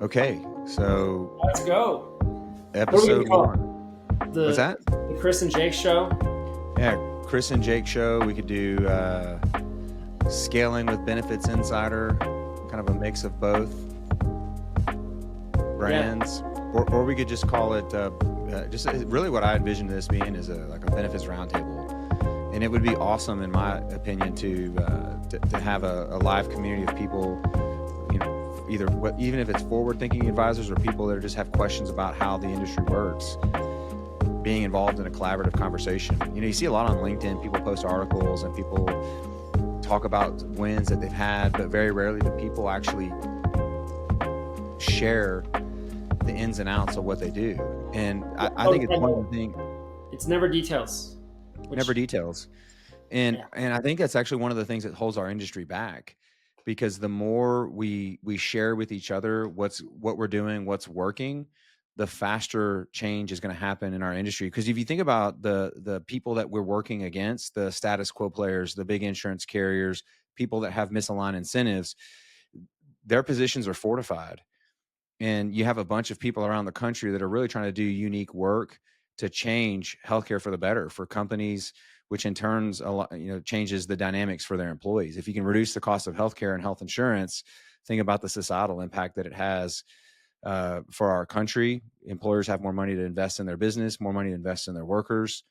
Okay, so Let's go. What are we episode gonna call one. it? What's that? The Chris and Jake show. Yeah, Chris and Jake show. We could do scaling with Benefits Insider, kind of a mix of both Yeah. brands, or we could just call it just really what I envision this being is like a benefits roundtable, and it would be awesome, in my opinion, to have a live community of people. Even if it's forward-thinking advisors or people that just have questions about how the industry works, being involved in a collaborative conversation. You see a lot on LinkedIn, people post articles and people talk about wins that they've had, but very rarely do people actually share the ins and outs of what they do. And I think it's one of the things. It's never details. Never details. And I think that's actually one of the things that holds our industry back, because the more we share with each other what we're doing, what's working, the faster change is going to happen in our industry. Because if you think about the people that we're working against, the status quo players, the big insurance carriers, people that have misaligned incentives, their positions are fortified. And you have a bunch of people around the country that are really trying to do unique work to change healthcare for the better for companies, which in turns changes the dynamics for their employees. If you can reduce the cost of healthcare and health insurance, think about the societal impact that it has for our country. Employers have more money to invest in their business, more money to invest in their workers.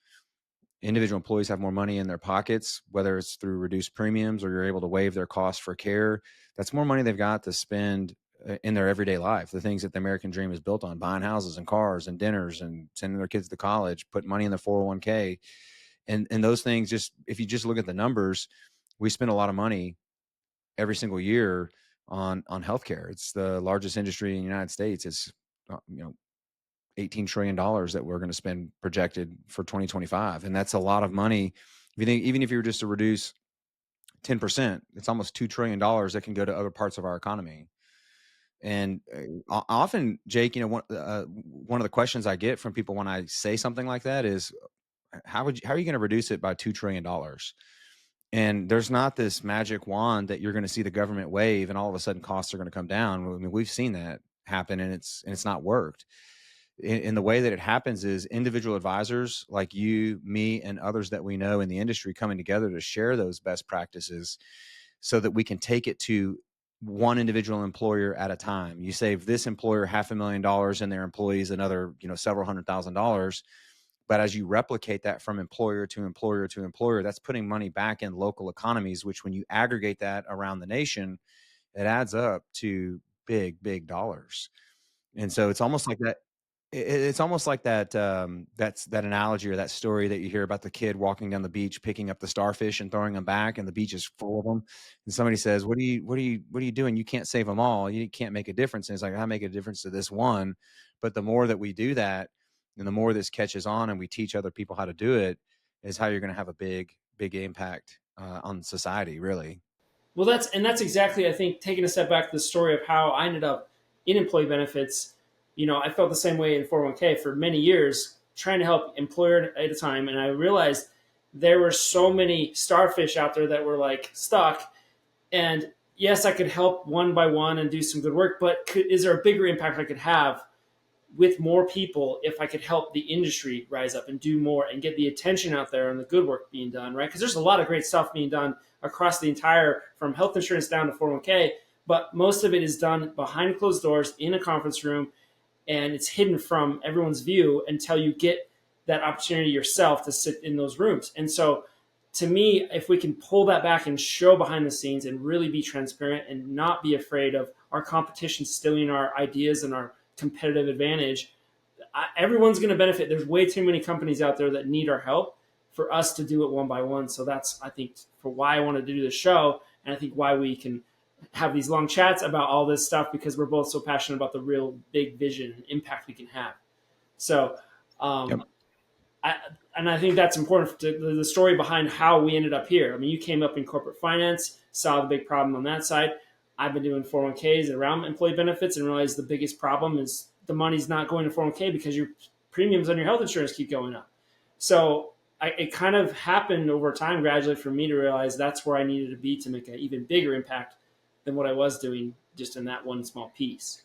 Individual employees have more money in their pockets, whether it's through reduced premiums or you're able to waive their costs for care. That's more money they've got to spend in their everyday life, the things that the American dream is built on: buying houses and cars and dinners and sending their kids to college, putting money in the 401k. And those things, just if you just look at the numbers, we spend a lot of money every single year on healthcare. It's the largest industry in the United States. It's $18 trillion that we're going to spend projected for 2025. And that's a lot of money. If you think, even if you were just to reduce 10%, it's almost $2 trillion that can go to other parts of our economy. And often, Jake, one of the questions I get from people when I say something like that is, how are you going to reduce it by $2 trillion? And there's not this magic wand that you're going to see the government wave and all of a sudden costs are going to come down. I mean, we've seen that happen, and it's not worked. In the way that it happens is individual advisors like you, me, and others that we know in the industry coming together to share those best practices so that we can take it to one individual employer at a time. You save this employer $500,000 and their employees another, several $100,000. But as you replicate that from employer to employer to employer, that's putting money back in local economies, which when you aggregate that around the nation, it adds up to big, big dollars. And so it's almost like that. It's almost like that. That's that analogy or that story that you hear about the kid walking down the beach, picking up the starfish and throwing them back, and the beach is full of them. And somebody says, what are you doing? You can't save them all. You can't make a difference. And it's like, I make a difference to this one. But the more that we do that, and the more this catches on, and we teach other people how to do it, is how you're going to have a big, big impact on society, really. Well, that's exactly, I think, taking a step back to the story of how I ended up in employee benefits. I felt the same way in 401k for many years, trying to help employer at a time, and I realized there were so many starfish out there that were like stuck. And yes, I could help one by one and do some good work, but is there a bigger impact I could have with more people if I could help the industry rise up and do more and get the attention out there on the good work being done, right? Because there's a lot of great stuff being done across the entire, from health insurance down to 401k, but most of it is done behind closed doors in a conference room, and it's hidden from everyone's view until you get that opportunity yourself to sit in those rooms. And so to me, if we can pull that back and show behind the scenes and really be transparent and not be afraid of our competition stealing our ideas and our competitive advantage, everyone's going to benefit. There's way too many companies out there that need our help for us to do it one by one. So that's, I think, for why I wanted to do this show, and I think why we can have these long chats about all this stuff, because we're both so passionate about the real big vision and impact we can have. So, Yep. I think that's important to the story behind how we ended up here. I mean, you came up in corporate finance, saw the big problem on that side. I've been doing 401ks around employee benefits and realized the biggest problem is the money's not going to 401k because your premiums on your health insurance keep going up. So it kind of happened over time gradually for me to realize that's where I needed to be to make an even bigger impact than what I was doing just in that one small piece.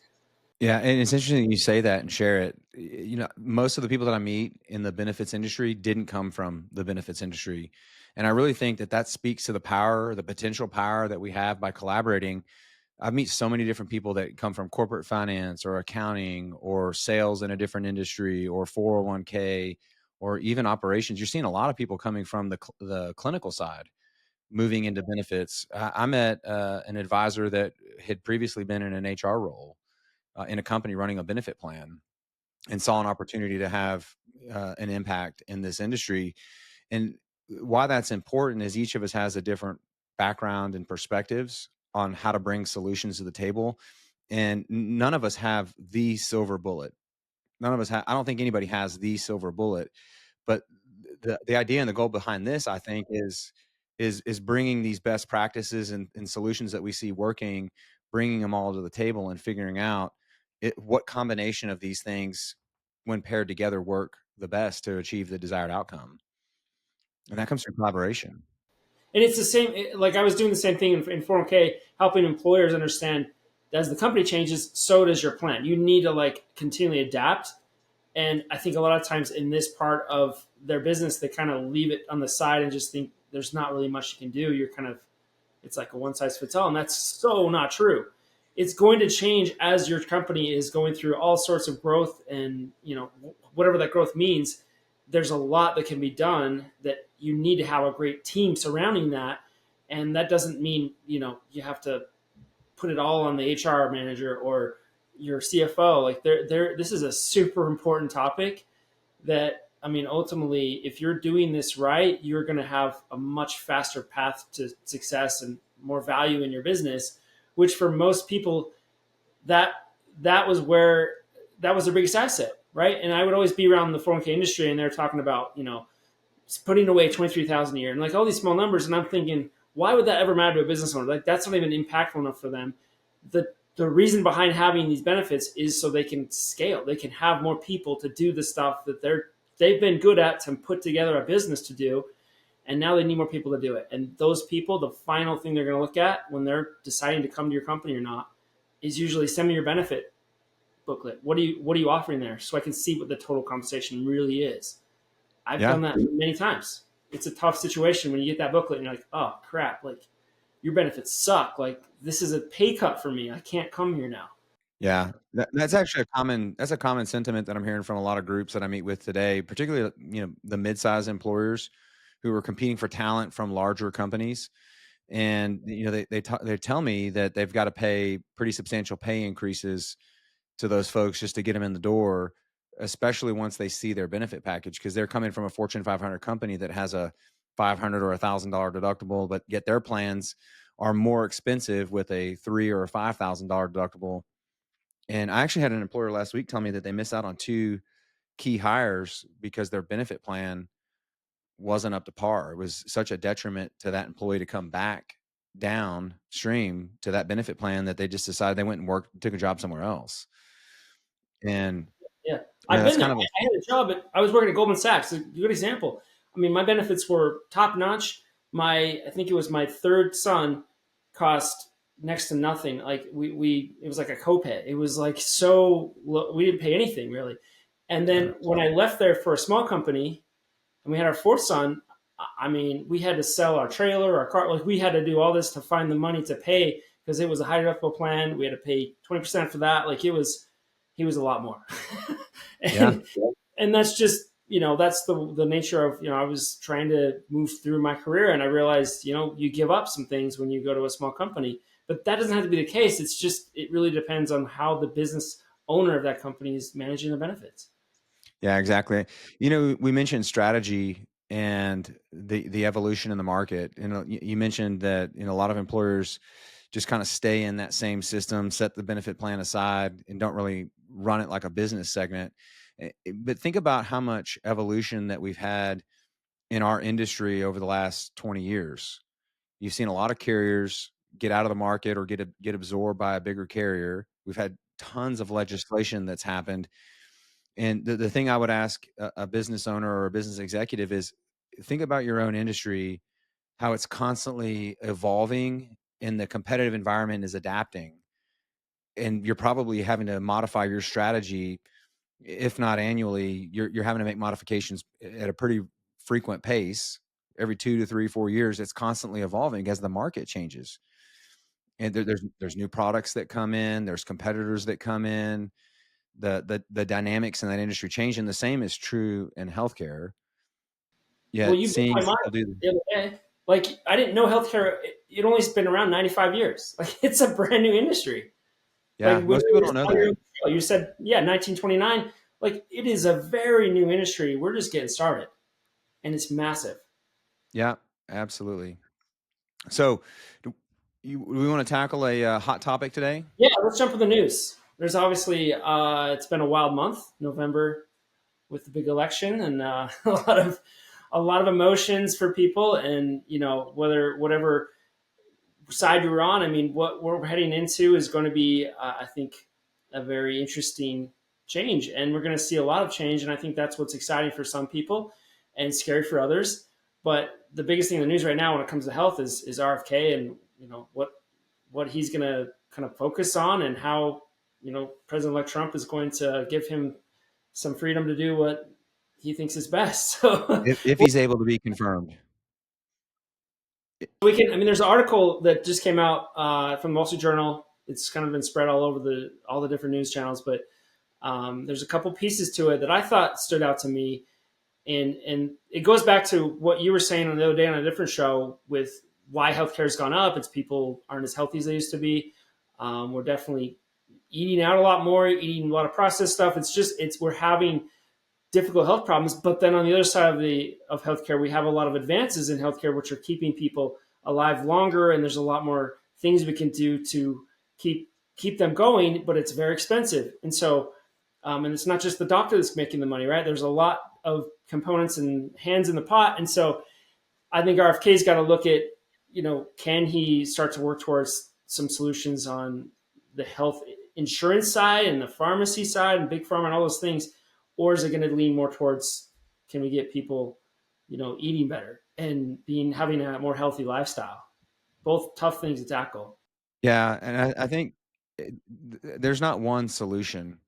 Yeah, and it's interesting you say that and share it. Most of the people that I meet in the benefits industry didn't come from the benefits industry, and I really think that that speaks to the power, the potential power that we have by collaborating. I meet so many different people that come from corporate finance or accounting or sales in a different industry or 401k or even operations. You're seeing a lot of people coming from the clinical side moving into benefits. I met an advisor that had previously been in an HR role in a company running a benefit plan and saw an opportunity to have an impact in this industry. And why that's important is each of us has a different background and perspectives on how to bring solutions to the table. And none of us have the silver bullet. None of us I don't think anybody has the silver bullet, but the idea and the goal behind this, I think, is bringing these best practices and solutions that we see working, bringing them all to the table and figuring out what combination of these things, when paired together, work the best to achieve the desired outcome, and that comes through collaboration. And it's the same. Like I was doing the same thing in 401k, helping employers understand that as the company changes, so does your plan. You need to like continually adapt. And I think a lot of times in this part of their business, they kind of leave it on the side and just think there's not really much you can do. You're kind of, it's like a one size fits all. And that's so not true. It's going to change as your company is going through all sorts of growth and, whatever that growth means. There's a lot that can be done that you need to have a great team surrounding that. And that doesn't mean, you have to put it all on the HR manager or your CFO. Like this is a super important topic that, I mean, ultimately, if you're doing this right, you're going to have a much faster path to success and more value in your business, which for most people, that that was where that was their biggest asset, right? And I would always be around the 401k industry and they're talking about, putting away 23,000 a year and like all these small numbers. And I'm thinking, why would that ever matter to a business owner? Like that's not even impactful enough for them. The reason behind having these benefits is so they can scale. They can have more people to do the stuff that they've been good at to put together a business to do. And now they need more people to do it. And those people, the final thing they're going to look at when they're deciding to come to your company or not is usually send me your benefit booklet. What are you offering there? So I can see what the total compensation really is. I've Yeah. done that many times. It's a tough situation when you get that booklet and you're like, oh crap, like your benefits suck. Like this is a pay cut for me. I can't come here now. Yeah, that's actually a common sentiment that I'm hearing from a lot of groups that I meet with today, particularly, the mid-sized employers who are competing for talent from larger companies. And, they tell me that they've got to pay pretty substantial pay increases to those folks just to get them in the door, especially once they see their benefit package, because they're coming from a Fortune 500 company that has a 500 or $1,000 deductible, but yet their plans are more expensive with a 3 or a $5,000 deductible. And I actually had an employer last week tell me that they missed out on 2 key hires because their benefit plan wasn't up to par. It was such a detriment to that employee to come back downstream to that benefit plan that they just decided they went and took a job somewhere else. And, Yeah, I've that's been there. kind of I had a job. I was working at Goldman Sachs. A good example. I mean, my benefits were top notch. I think it was my third son cost next to nothing. Like it was like a copay. It was like we didn't pay anything really. And yeah. then when I left there for a small company, and we had our fourth son, I mean, we had to sell our trailer, our car. Like we had to do all this to find the money to pay because it was a high deductible plan. We had to pay 20% for that. Like he was a lot more. Yeah. and and that's just that's the nature of I was trying to move through my career and I realized you give up some things when you go to a small company, but that doesn't have to be the case. It's just it really depends on how the business owner of that company is managing the benefits. Yeah, exactly. We mentioned strategy and the evolution in the market. You mentioned that, a lot of employers just kind of stay in that same system, set the benefit plan aside, and don't really run it like a business segment. But think about how much evolution that we've had in our industry over the last 20 years. You've seen a lot of carriers get out of the market or get absorbed by a bigger carrier. We've had tons of legislation that's happened, and the thing I would ask a business owner or a business executive is think about your own industry, how it's constantly evolving and the competitive environment is adapting. and you're probably having to modify your strategy, if not annually, you're having to make modifications at a pretty frequent pace every 2 to 3, 4 years. It's constantly evolving as the market changes. And there's new products that come in, there's competitors that come in. The dynamics in that industry change, and the same is true in healthcare. Well, Yet you blew seeing my mind people do the the other day. Like, I didn't know healthcare. It only been around 95 years. Like, it's a brand new industry. Like yeah, when most we people were don't know on your that. show, you said, yeah, 1929. Like, it is a very new industry. We're just getting started, and it's massive. Yeah, absolutely. So, do we wanna tackle a, hot topic today? Yeah, let's jump to the news. There's obviously it's been a wild month, November, with the big election, and a lot of emotions for people, and whatever side you're on. I mean, what we're heading into is going to be, I think, a very interesting change, and we're going to see a lot of change. And I think that's what's exciting for some people and scary for others. But the biggest thing in the news right now when it comes to health is RFK, and what he's going to kind of focus on, and how President-elect Trump is going to give him some freedom to do what he thinks is best. So If he's able to be confirmed. we can. I mean, there's an article that just came out from the Wall Street Journal. It's kind of been spread all over all the different news channels, but there's a couple pieces to it that I thought stood out to me, and it goes back to what you were saying on the other day on a different show with why healthcare has gone up. It's people aren't as healthy as they used to be. We're definitely eating out a lot more, eating a lot of processed stuff. We're having difficult health problems. But then on the other side of healthcare, we have a lot of advances in healthcare, which are keeping people alive longer, and there's a lot more things we can do to keep them going. But it's very expensive, and so and it's not just the doctor that's making the money, right? There's a lot of components and hands in the pot, and so I think RFK's got to look at, can he start to work towards some solutions on the health insurance side and the pharmacy side and big pharma and all those things, or is it going to lean more towards, can we get people, eating better and having a more healthy lifestyle? Both tough things to tackle. Yeah, and I think there's not one solution.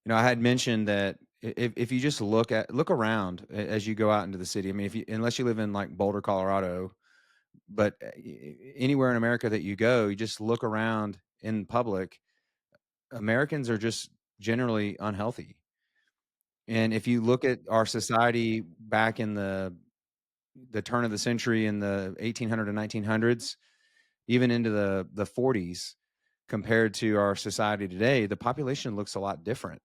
I had mentioned that if you just look around as you go out into the city. I mean, if you unless you live in like Boulder, Colorado, but anywhere in America that you go, you just look around in public. Americans are just generally unhealthy. And if you look at our society back in the turn of the century in the 1800 to 1900s, even into the 40s, compared to our society today, the population looks a lot different.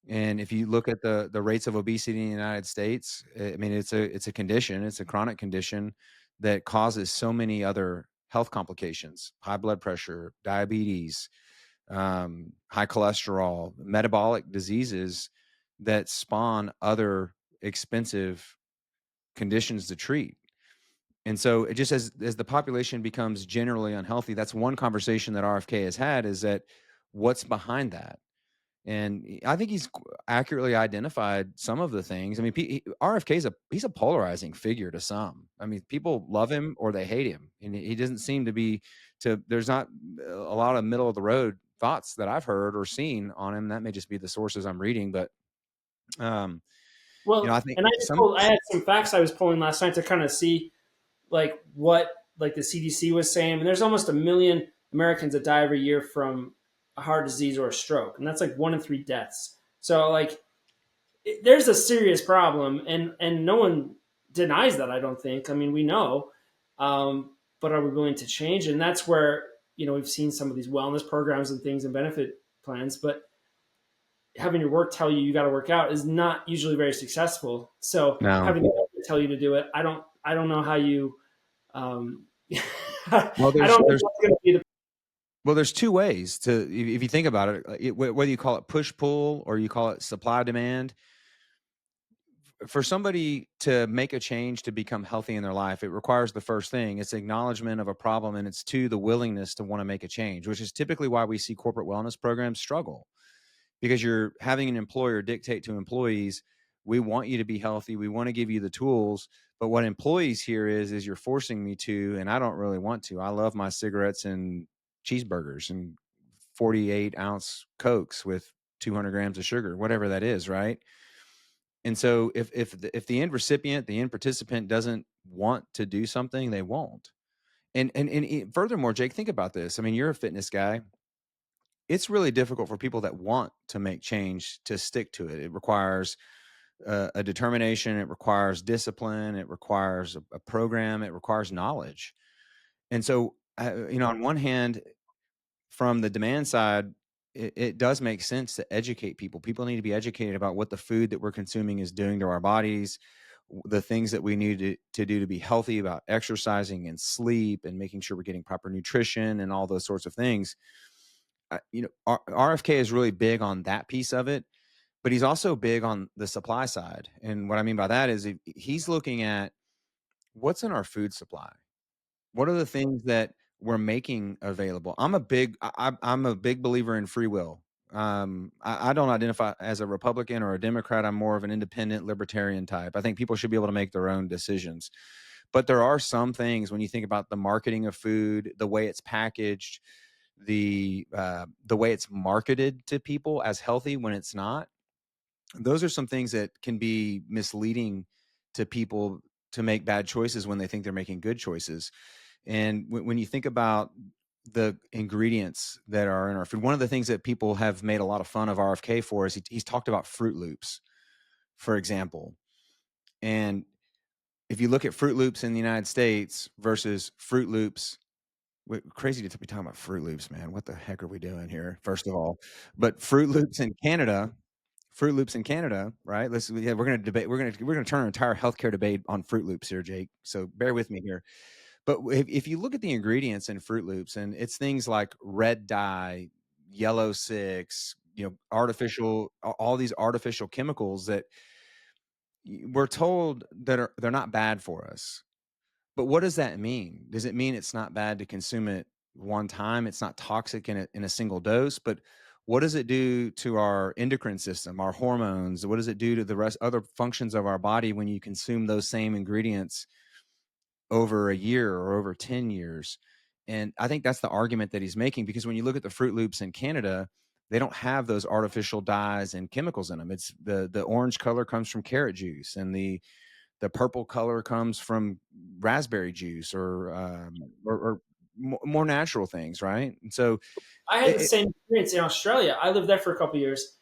And if you look at the rates of obesity in the United States, I mean, it's a condition, it's a chronic condition that causes so many other health complications: high blood pressure, diabetes, high cholesterol, metabolic diseases that spawn other expensive conditions to treat. And so it just as the population becomes generally unhealthy, that's one conversation that RFK has had, is that what's behind that? And I think he's accurately identified some of the things. I mean, RFK is he's a polarizing figure to some. I mean, people love him or they hate him, and he doesn't seem to be there's not a lot of middle of the road thoughts that I've heard or seen on him. That may just be the sources I'm reading, but um, I Well, think and I had some facts I was pulling last night to kind of see like what like the CDC was saying. And there's almost 1 million Americans that die every year from a heart disease or a stroke, and that's like 1 in 3 deaths. So like there's a serious problem, and no one denies that. I don't think. I mean, we know, but are we willing to change? And that's where we've seen some of these wellness programs and things and benefit plans, but having your work tell you got to work out is not usually very successful. So no. having the doctor tell you to do it, I don't know how you. Well, I don't know there's what's going to be the. well, there's two ways to if you think about it, whether you call it push pull or you call it supply demand. For somebody to make a change to become healthy in their life, it requires the first thing. It's acknowledgement of a problem, and it's two, the willingness to want to make a change, which is typically why we see corporate wellness programs struggle, because you're having an employer dictate to employees, we want you to be healthy, we want to give you the tools, but what employees hear is you're forcing me to, and I don't really want to. I love my cigarettes and cheeseburgers and 48-ounce Cokes with 200 grams of sugar, whatever that is, right? And so if the end recipient, the end participant doesn't want to do something, they won't. Furthermore, Jake, think about this. I mean, you're a fitness guy. It's really difficult for people that want to make change to stick to it. It requires a determination. It requires discipline. It requires a program. It requires knowledge. And so, on one hand, from the demand side, it does make sense to educate people. People need to be educated about what the food that we're consuming is doing to our bodies, the things that we need to do to be healthy, about exercising and sleep and making sure we're getting proper nutrition and all those sorts of things. RFK is really big on that piece of it, but he's also big on the supply side. And what I mean by that is he's looking at what's in our food supply. What are the things that we're making available? I'm a big believer in free will. I don't identify as a Republican or a Democrat. I'm more of an independent libertarian type. I think people should be able to make their own decisions. But there are some things when you think about the marketing of food, the way it's packaged, the way it's marketed to people as healthy when it's not. Those are some things that can be misleading to people to make bad choices when they think they're making good choices. And when you think about the ingredients that are in our food, one of the things that people have made a lot of fun of RFK for is he's talked about Fruit Loops, for example. And if you look at Fruit Loops in the United States versus Fruit Loops, crazy to be talking about Fruit Loops, man. What the heck are we doing here? First of all, but Fruit Loops in Canada, right? We're going to debate. We're going to turn our entire healthcare debate on Fruit Loops here, Jake. So bear with me here. But if you look at the ingredients in Fruit Loops, and it's things like red dye, yellow six, artificial, all these artificial chemicals that we're told that they're not bad for us. But what does that mean? Does it mean it's not bad to consume it one time? It's not toxic in a single dose, but what does it do to our endocrine system, our hormones? What does it do to the rest other functions of our body when you consume those same ingredients over a year or over 10 years? And I think that's the argument that he's making, because when you look at the Fruit Loops in Canada, they don't have those artificial dyes and chemicals in them. It's the orange color comes from carrot juice, and the purple color comes from raspberry juice, or more natural things, right? And so I had the it, same experience in Australia. I lived there for a couple of years,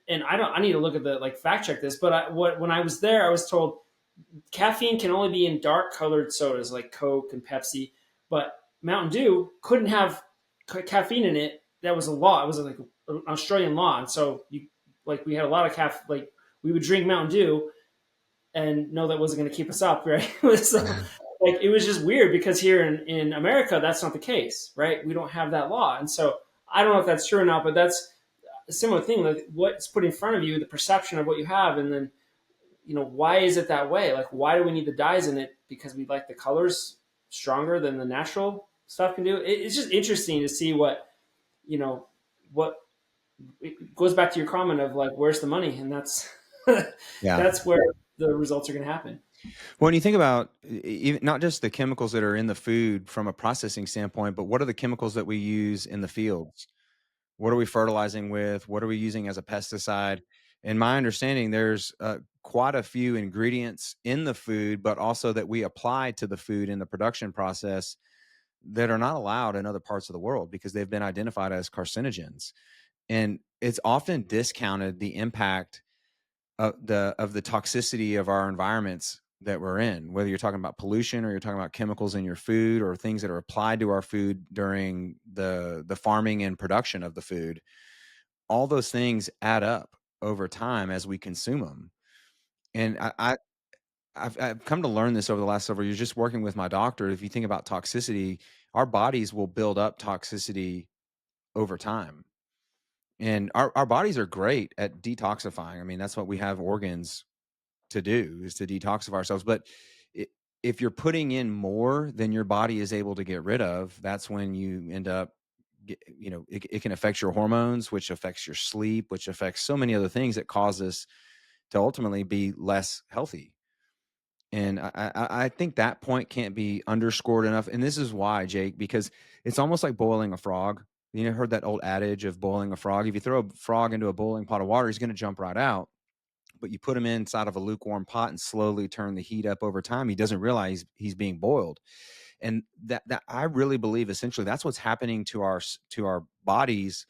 and I don't. I need to look at the like fact check this, but when I was there, I was told caffeine can only be in dark colored sodas like Coke and Pepsi, but Mountain Dew couldn't have caffeine in it. That was a law. It was like an Australian law, and so we had a lot of like we would drink Mountain Dew and know that wasn't going to keep us up, right? So like it was just weird because here in America that's not the case, right? We don't have that law, and so I don't know if that's true or not, but that's a similar thing. Like what's put in front of you, the perception of what you have, and then why is it that way? Like, why do we need the dyes in it? Because we like the colors stronger than the natural stuff can do. It's just interesting to see you know, what it goes back to your comment of like, where's the money? And that's, yeah. that's where the results are going to happen. When you think about even not just the chemicals that are in the food from a processing standpoint, but what are the chemicals that we use in the fields? What are we fertilizing with? What are we using as a pesticide? In my understanding, there's quite a few ingredients in the food, but also that we apply to the food in the production process that are not allowed in other parts of the world because they've been identified as carcinogens. And it's often discounted the impact of the toxicity of our environments that we're in, whether you're talking about pollution or you're talking about chemicals in your food or things that are applied to our food during the farming and production of the food. All those things add up over time as we consume them. And I've come to learn this over the last several years, just working with my doctor. If you think about toxicity, our bodies will build up toxicity over time. And our bodies are great at detoxifying. I mean, that's what we have organs to do, is to detoxify ourselves. But I if you're putting in more than your body is able to get rid of, that's when you end up, it can affect your hormones, which affects your sleep, which affects so many other things that cause us to ultimately be less healthy. And I think that point can't be underscored enough. And this is why, Jake, because it's almost like boiling a frog. You know, heard that old adage of boiling a frog. If you throw a frog into a boiling pot of water, he's going to jump right out. But you put him inside of a lukewarm pot and slowly turn the heat up over time, he doesn't realize he's being boiled. And that I really believe essentially that's what's happening to our bodies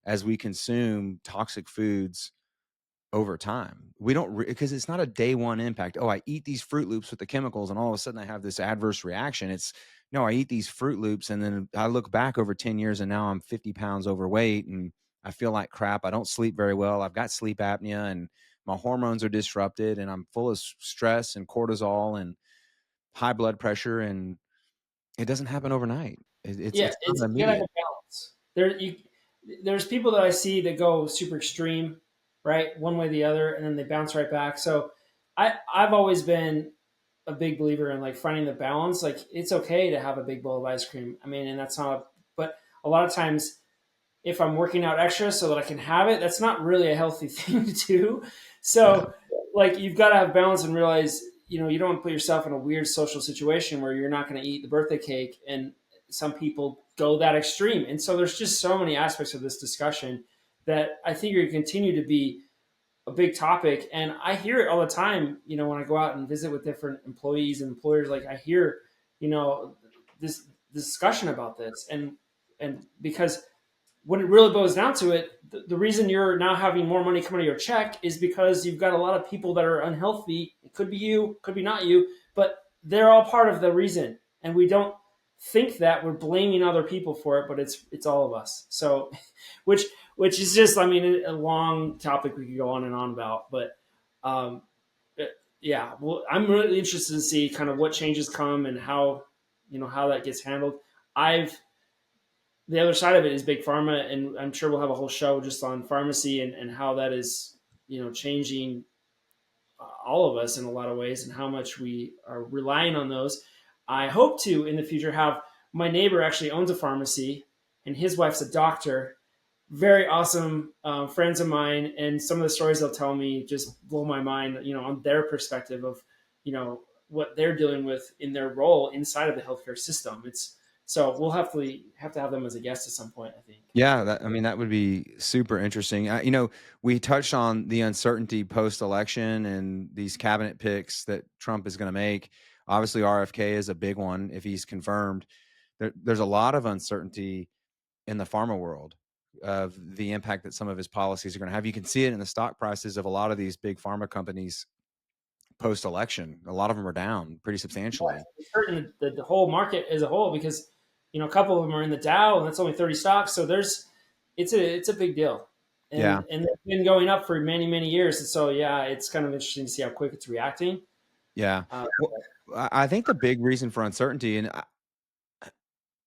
as we consume toxic foods over time. We don't because it's not a day one impact. Oh, I eat these Fruit Loops with the chemicals and all of a sudden I have this adverse reaction. It's no, I eat these Fruit Loops and then I look back over 10 years and now I'm 50 pounds overweight and I feel like crap. I don't sleep very well. I've got sleep apnea and my hormones are disrupted and I'm full of stress and cortisol and high blood pressure, and it doesn't happen overnight. Yeah, It's it's not you gotta have immediate. a balance. There's people that I see that go super extreme, right, one way or the other, and then they bounce right back. So I've always been a big believer in like finding the balance. Like it's okay to have a big bowl of ice cream. I mean, and that's not. But a lot of times, if I'm working out extra so that I can have it, that's not really a healthy thing to do. Yeah. So, like, you've got to have balance and realize, you don't want to put yourself in a weird social situation where you're not going to eat the birthday cake. And some people go that extreme. And so, there's just so many aspects of this discussion that I think are going to continue to be a big topic. And I hear it all the time, when I go out and visit with different employees and employers, like, I hear, you know, this discussion about this. And because when it really boils down to it, the reason you're now having more money coming to your check is because you've got a lot of people that are unhealthy. It could be you, could be not you, but they're all part of the reason. And we don't think that we're blaming other people for it, but it's all of us. So, which which is just, I mean, a long topic we could go on and on about. But um, yeah, well, I'm really interested to see kind of what changes come and how that gets handled. I've The other side of it is big pharma, and I'm sure we'll have a whole show just on pharmacy and how that is, changing all of us in a lot of ways and how much we are relying on those. I hope to in the future have my neighbor actually owns a pharmacy, and his wife's a doctor. Very awesome friends of mine, and some of the stories they'll tell me just blow my mind. On their perspective of what they're dealing with in their role inside of the healthcare system. It's so we'll have to have them as a guest at some point, I think. Yeah, I mean, that would be super interesting. We touched on the uncertainty post-election and these cabinet picks that Trump is gonna make. Obviously, RFK is a big one if he's confirmed. There's a lot of uncertainty in the pharma world of the impact that some of his policies are gonna have. You can see it in the stock prices of a lot of these big pharma companies post-election. A lot of them are down pretty substantially. It's hurting the whole market as a whole because a couple of them are in the Dow and that's only 30 stocks. So it's a big deal, Yeah. and it's been going up for many years. And so yeah, it's kind of interesting to see how quick it's reacting. Yeah. Uh, Well, I think the big reason for uncertainty, and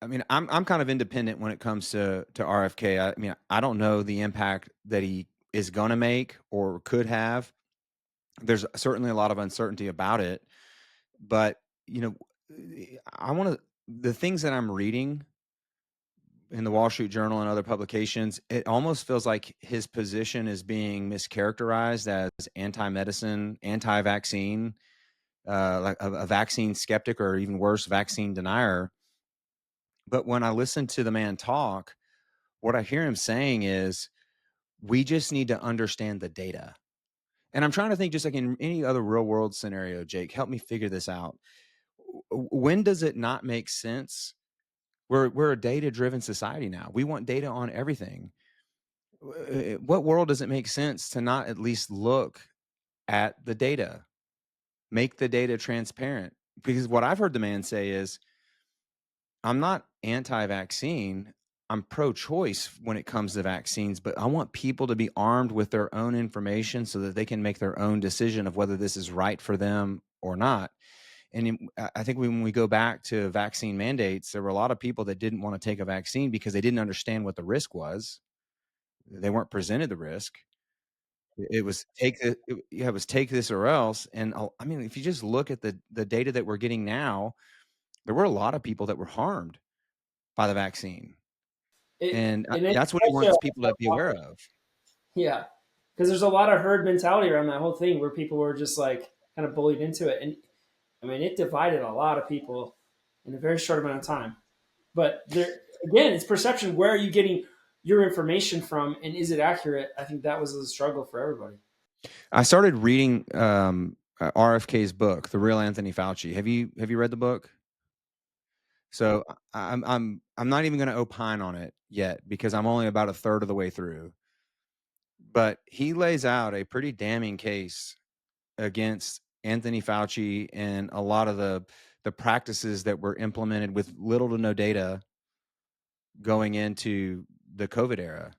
I mean, I'm kind of independent when it comes to RFK. I mean, I don't know the impact that he is going to make or could have. There's certainly a lot of uncertainty about it, but you know, I want to the things that I'm reading in the Wall Street Journal and other publications, it almost feels like his position is being mischaracterized as anti-medicine, anti-vaccine, like a vaccine skeptic, or even worse, vaccine denier. But when I listen to the man talk, what I hear him saying is, we just need to understand the data. And I'm trying to think, just like in any other real world scenario, Jake, help me figure this out. When does it not make sense? We're a data driven society now. We want data on everything. What world does it make sense to not at least look at the data, make the data transparent? Because what I've heard the man say is, I'm not anti-vaccine. I'm pro-choice when it comes to vaccines, but I want people to be armed with their own information so that they can make their own decision of whether this is right for them or not. And I think when we go back to vaccine mandates, there were a lot of people that didn't want to take a vaccine because they didn't understand what the risk was. They weren't presented the risk. It was it was take this or else. And I mean, if you just look at the data that we're getting now, there were a lot of people that were harmed by the vaccine. And and it's that's what he such wants people to be aware of. yeah, because there's a lot of herd mentality around that whole thing where people were just like kind of bullied into it, and I mean it divided a lot of people in a very short amount of time. But there, again, it's perception. Where are you getting your information from, and is it accurate? I think that was a struggle for everybody. I started reading RFK's book, The Real Anthony Fauci. Have you read the book? So I'm not even going to opine on it yet because I'm only about a third of the way through. But he lays out a pretty damning case against Anthony Fauci and a lot of the practices that were implemented with little to no data going into the COVID era.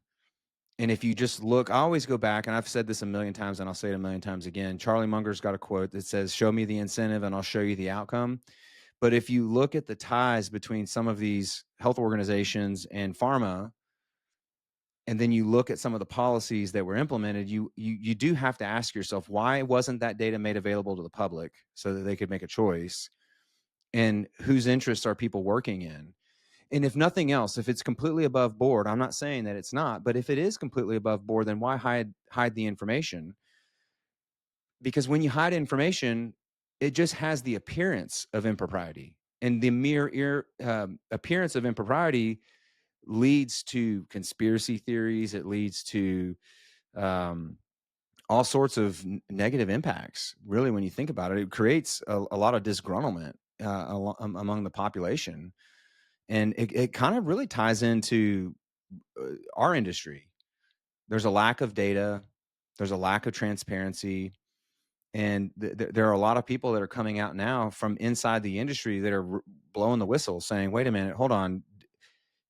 And if you just look, I always go back, and I've said this a million times, and I'll say it a million times again. Charlie Munger's got a quote that says, "Show me the incentive, and I'll show you the outcome." But if you look at the ties between some of these health organizations and pharma, and then you look at some of the policies that were implemented, you do have to ask yourself, why wasn't that data made available to the public so that they could make a choice? And whose interests are people working in? And if nothing else, if it's completely above board, I'm not saying that it's not, but if it is completely above board, then why hide the information? Because when you hide information, it just has the appearance of impropriety, and the mere appearance of impropriety leads to conspiracy theories. It leads to um, all sorts of negative impacts. Really, when you think about it, it creates a lot of disgruntlement among the population, and it kind of really ties into our industry. There's a lack of data. There's a lack of transparency. And there are a lot of people that are coming out now from inside the industry that are blowing the whistle saying, wait a minute, hold on.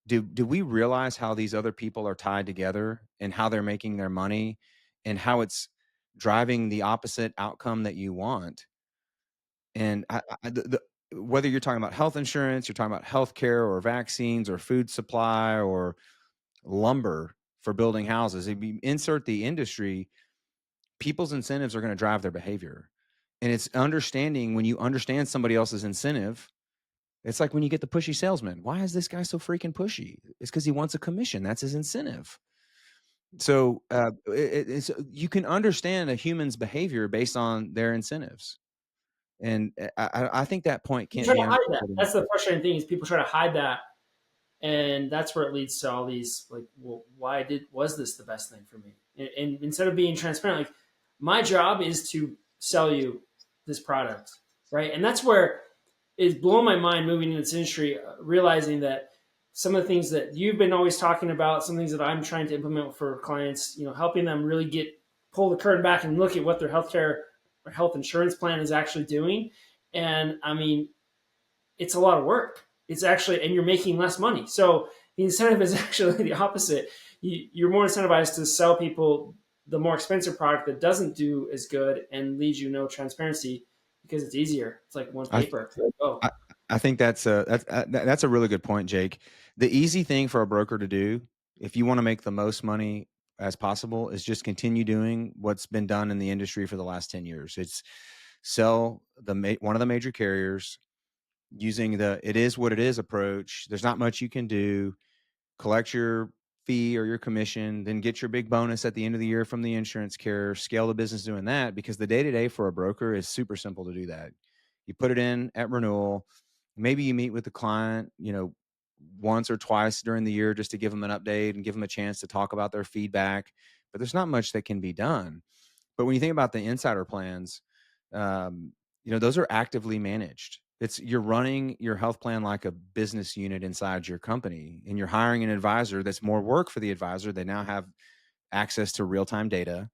Do we realize how these other people are tied together and how they're making their money and how it's driving the opposite outcome that you want? And whether you're talking about health insurance, you're talking about healthcare or vaccines or food supply or lumber for building houses, if you insert the industry, people's incentives are going to drive their behavior. And it's understanding, when you understand somebody else's incentive, it's like when you get the pushy salesman. Why is this guy so freaking pushy? It's because he wants a commission. That's his incentive. So you can understand a human's behavior based on their incentives. And I think that point You can't try be to hide that. understated That's enough. the frustrating thing is people try to hide that, and that's where it leads to all these like, well, why did was this the best thing for me? And instead of being transparent, like my job is to sell you this product, right? And that's where it's blown my mind moving into this industry, realizing that some of the things that you've been always talking about, some things that I'm trying to implement for clients, helping them really get pull the curtain back and look at what their healthcare or health insurance plan is actually doing. And I mean, it's a lot of work. It's actually, and you're making less money. So the incentive is actually the opposite. You're more incentivized to sell people the more expensive product that doesn't do as good and leaves you no transparency because it's easier. It's like one I paper. Like, oh, I, I think that's a really good point, Jake. The easy thing for a broker to do, if you want to make the most money as possible, is just continue doing what's been done in the industry for the last 10 years. It's sell one of the major carriers using the "it is what it is" approach. There's not much you can do. Collect your fee or your commission, then get your big bonus at the end of the year from the insurance carrier. Scale the business doing that, because the day to day for a broker is super simple to do that. You put it in at renewal. Maybe you meet with the client, once or twice during the year just to give them an update and give them a chance to talk about their feedback. But there's not much that can be done. But when you think about the insider plans, those are actively managed. You're running your health plan like a business unit inside your company, and you're hiring an advisor. That's more work for the advisor. They now have access to real-time data.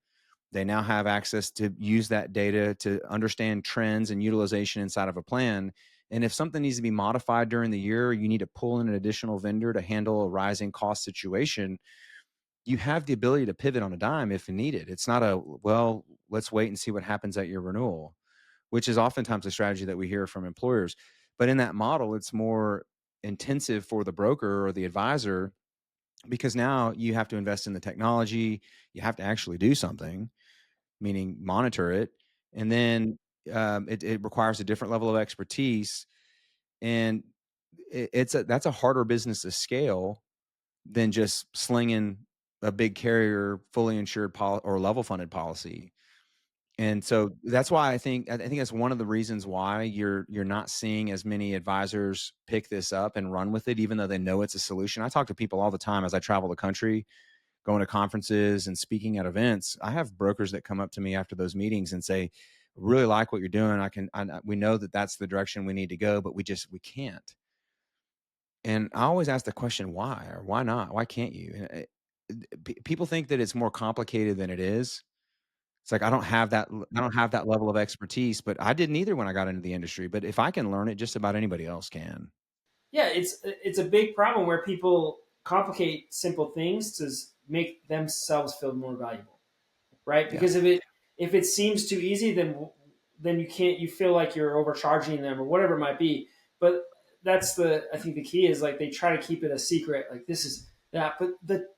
They now have access to use that data to understand trends and utilization inside of a plan. And if something needs to be modified during the year, you need to pull in an additional vendor to handle a rising cost situation, you have the ability to pivot on a dime if needed. It's not well, let's wait and see what happens at your renewal, which is oftentimes a strategy that we hear from employers. But in that model, it's more intensive for the broker or the advisor, because now you have to invest in the technology. You have to actually do something, meaning monitor it. And then it requires a different level of expertise. And that's a harder business to scale than just slinging a big carrier fully insured or level funded policy. And so that's why I think that's one of the reasons why you're not seeing as many advisors pick this up and run with it, even though they know it's a solution. I talk to people all the time as I travel the country, going to conferences and speaking at events. I have brokers that come up to me after those meetings and say, "Really like what you're doing. We know that that's the direction we need to go, but we can't." And I always ask the question, why or why not? Why can't you? And people think that it's more complicated than it is. It's like I don't have that level of expertise, but I didn't either when I got into the industry, but if I can learn it, just about anybody else can. Yeah, it's a big problem where people complicate simple things to make themselves feel more valuable, right? Yeah. Because if it seems too easy, then you feel like you're overcharging them or whatever it might be. But that's the I think the key is like they try to keep it a secret, like this is that. But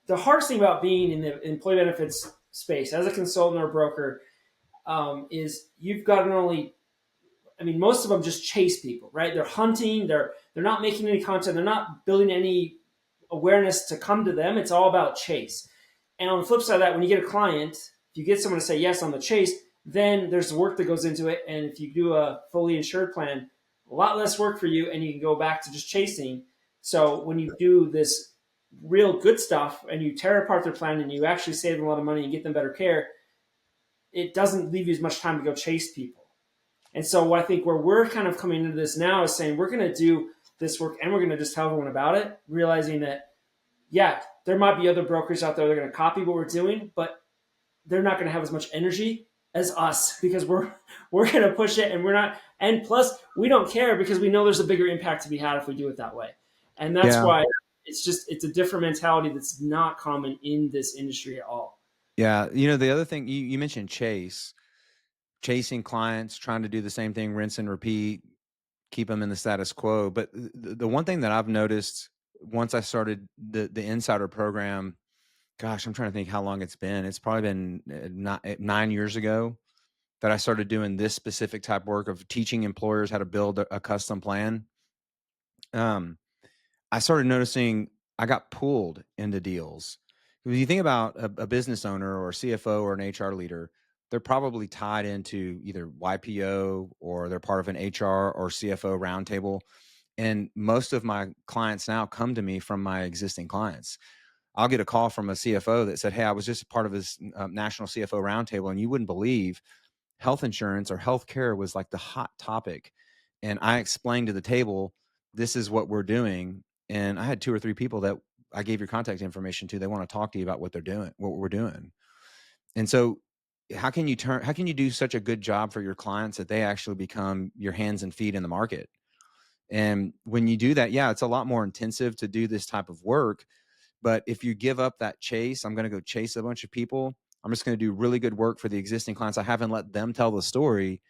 the hardest thing about being in the employee benefits space as a consultant or broker is you've got to not only I mean, most of them just chase people, right? They're hunting. They're not making any content. They're not building any awareness to come to them. It's all about chase. And on the flip side of that, when you get a client, if you get someone to say yes on the chase, then there's the work that goes into it. And if you do a fully insured plan, a lot less work for you, and you can go back to just chasing. So when you do this real good stuff and you tear apart their plan and you actually save them a lot of money and get them better care, it doesn't leave you as much time to go chase people. And so I think where we're kind of coming into this now is saying we're going to do this work and we're going to just tell everyone about it, realizing that, yeah, there might be other brokers out there that are going to copy what we're doing, but they're not going to have as much energy as us because we're going to push it and we're not. And plus, we don't care because we know there's a bigger impact to be had if we do it that way. And that's Yeah. why it's a different mentality that's not common in this industry at all. Yeah. The other thing you mentioned chasing clients, trying to do the same thing, rinse and repeat, keep them in the status quo. But the one thing that I've noticed once I started the insider program, gosh, I'm trying to think how long it's been. It's probably been 9 years ago that I started doing this specific type work of teaching employers how to build a custom plan. Um, I started noticing I got pulled into deals. When you think about a business owner or CFO or an HR leader, they're probably tied into either YPO or they're part of an HR or CFO roundtable. And most of my clients now come to me from my existing clients. I'll get a call from a CFO that said, "Hey, I was just a part of this national CFO roundtable, and you wouldn't believe health insurance or healthcare was like the hot topic." And I explained to the table, "This is what we're doing." And I had two or three people that I gave your contact information to. They want to talk to you about what they're doing, what we're doing. And so, how can you do such a good job for your clients that they actually become your hands and feet in the market? And when you do that, yeah, it's a lot more intensive to do this type of work, but if you give up that chase, I'm going to go chase a bunch of people. I'm just going to do really good work for the existing clients I have and let them tell the story.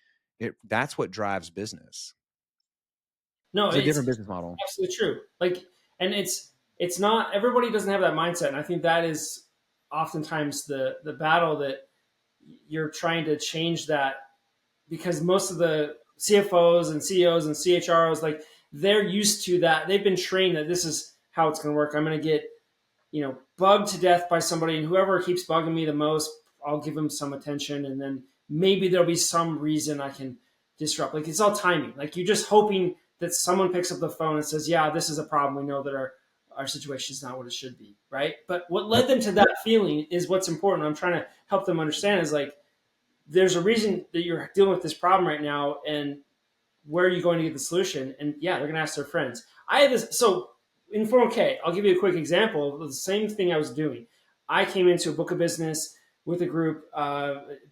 That's what drives business. No, It's a it's different business model. absolutely true. Like, and it's not everybody doesn't have that mindset, and I think that is oftentimes the battle that you're trying to change that because most of the CFOs and CEOs and CHROs like they're used to that. They've been trained that this is how it's going to work. I'm going to get bugged to death by somebody, and whoever keeps bugging me the most, I'll give them some attention, and then maybe there'll be some reason I can disrupt. Like it's all timing. Like you're just hoping that someone picks up the phone and says, "Yeah, this is a problem. We know that our situation is not what it should be." Right. But what led Yep. them to that feeling is what's important. I'm trying to help them understand is like there's a reason that you're dealing with this problem right now, and where are you going to get the solution? And yeah, they're going to ask their friends. I had this. So in 401k, I'll give you a quick example of the same thing I was doing. I came into a book of business with a group,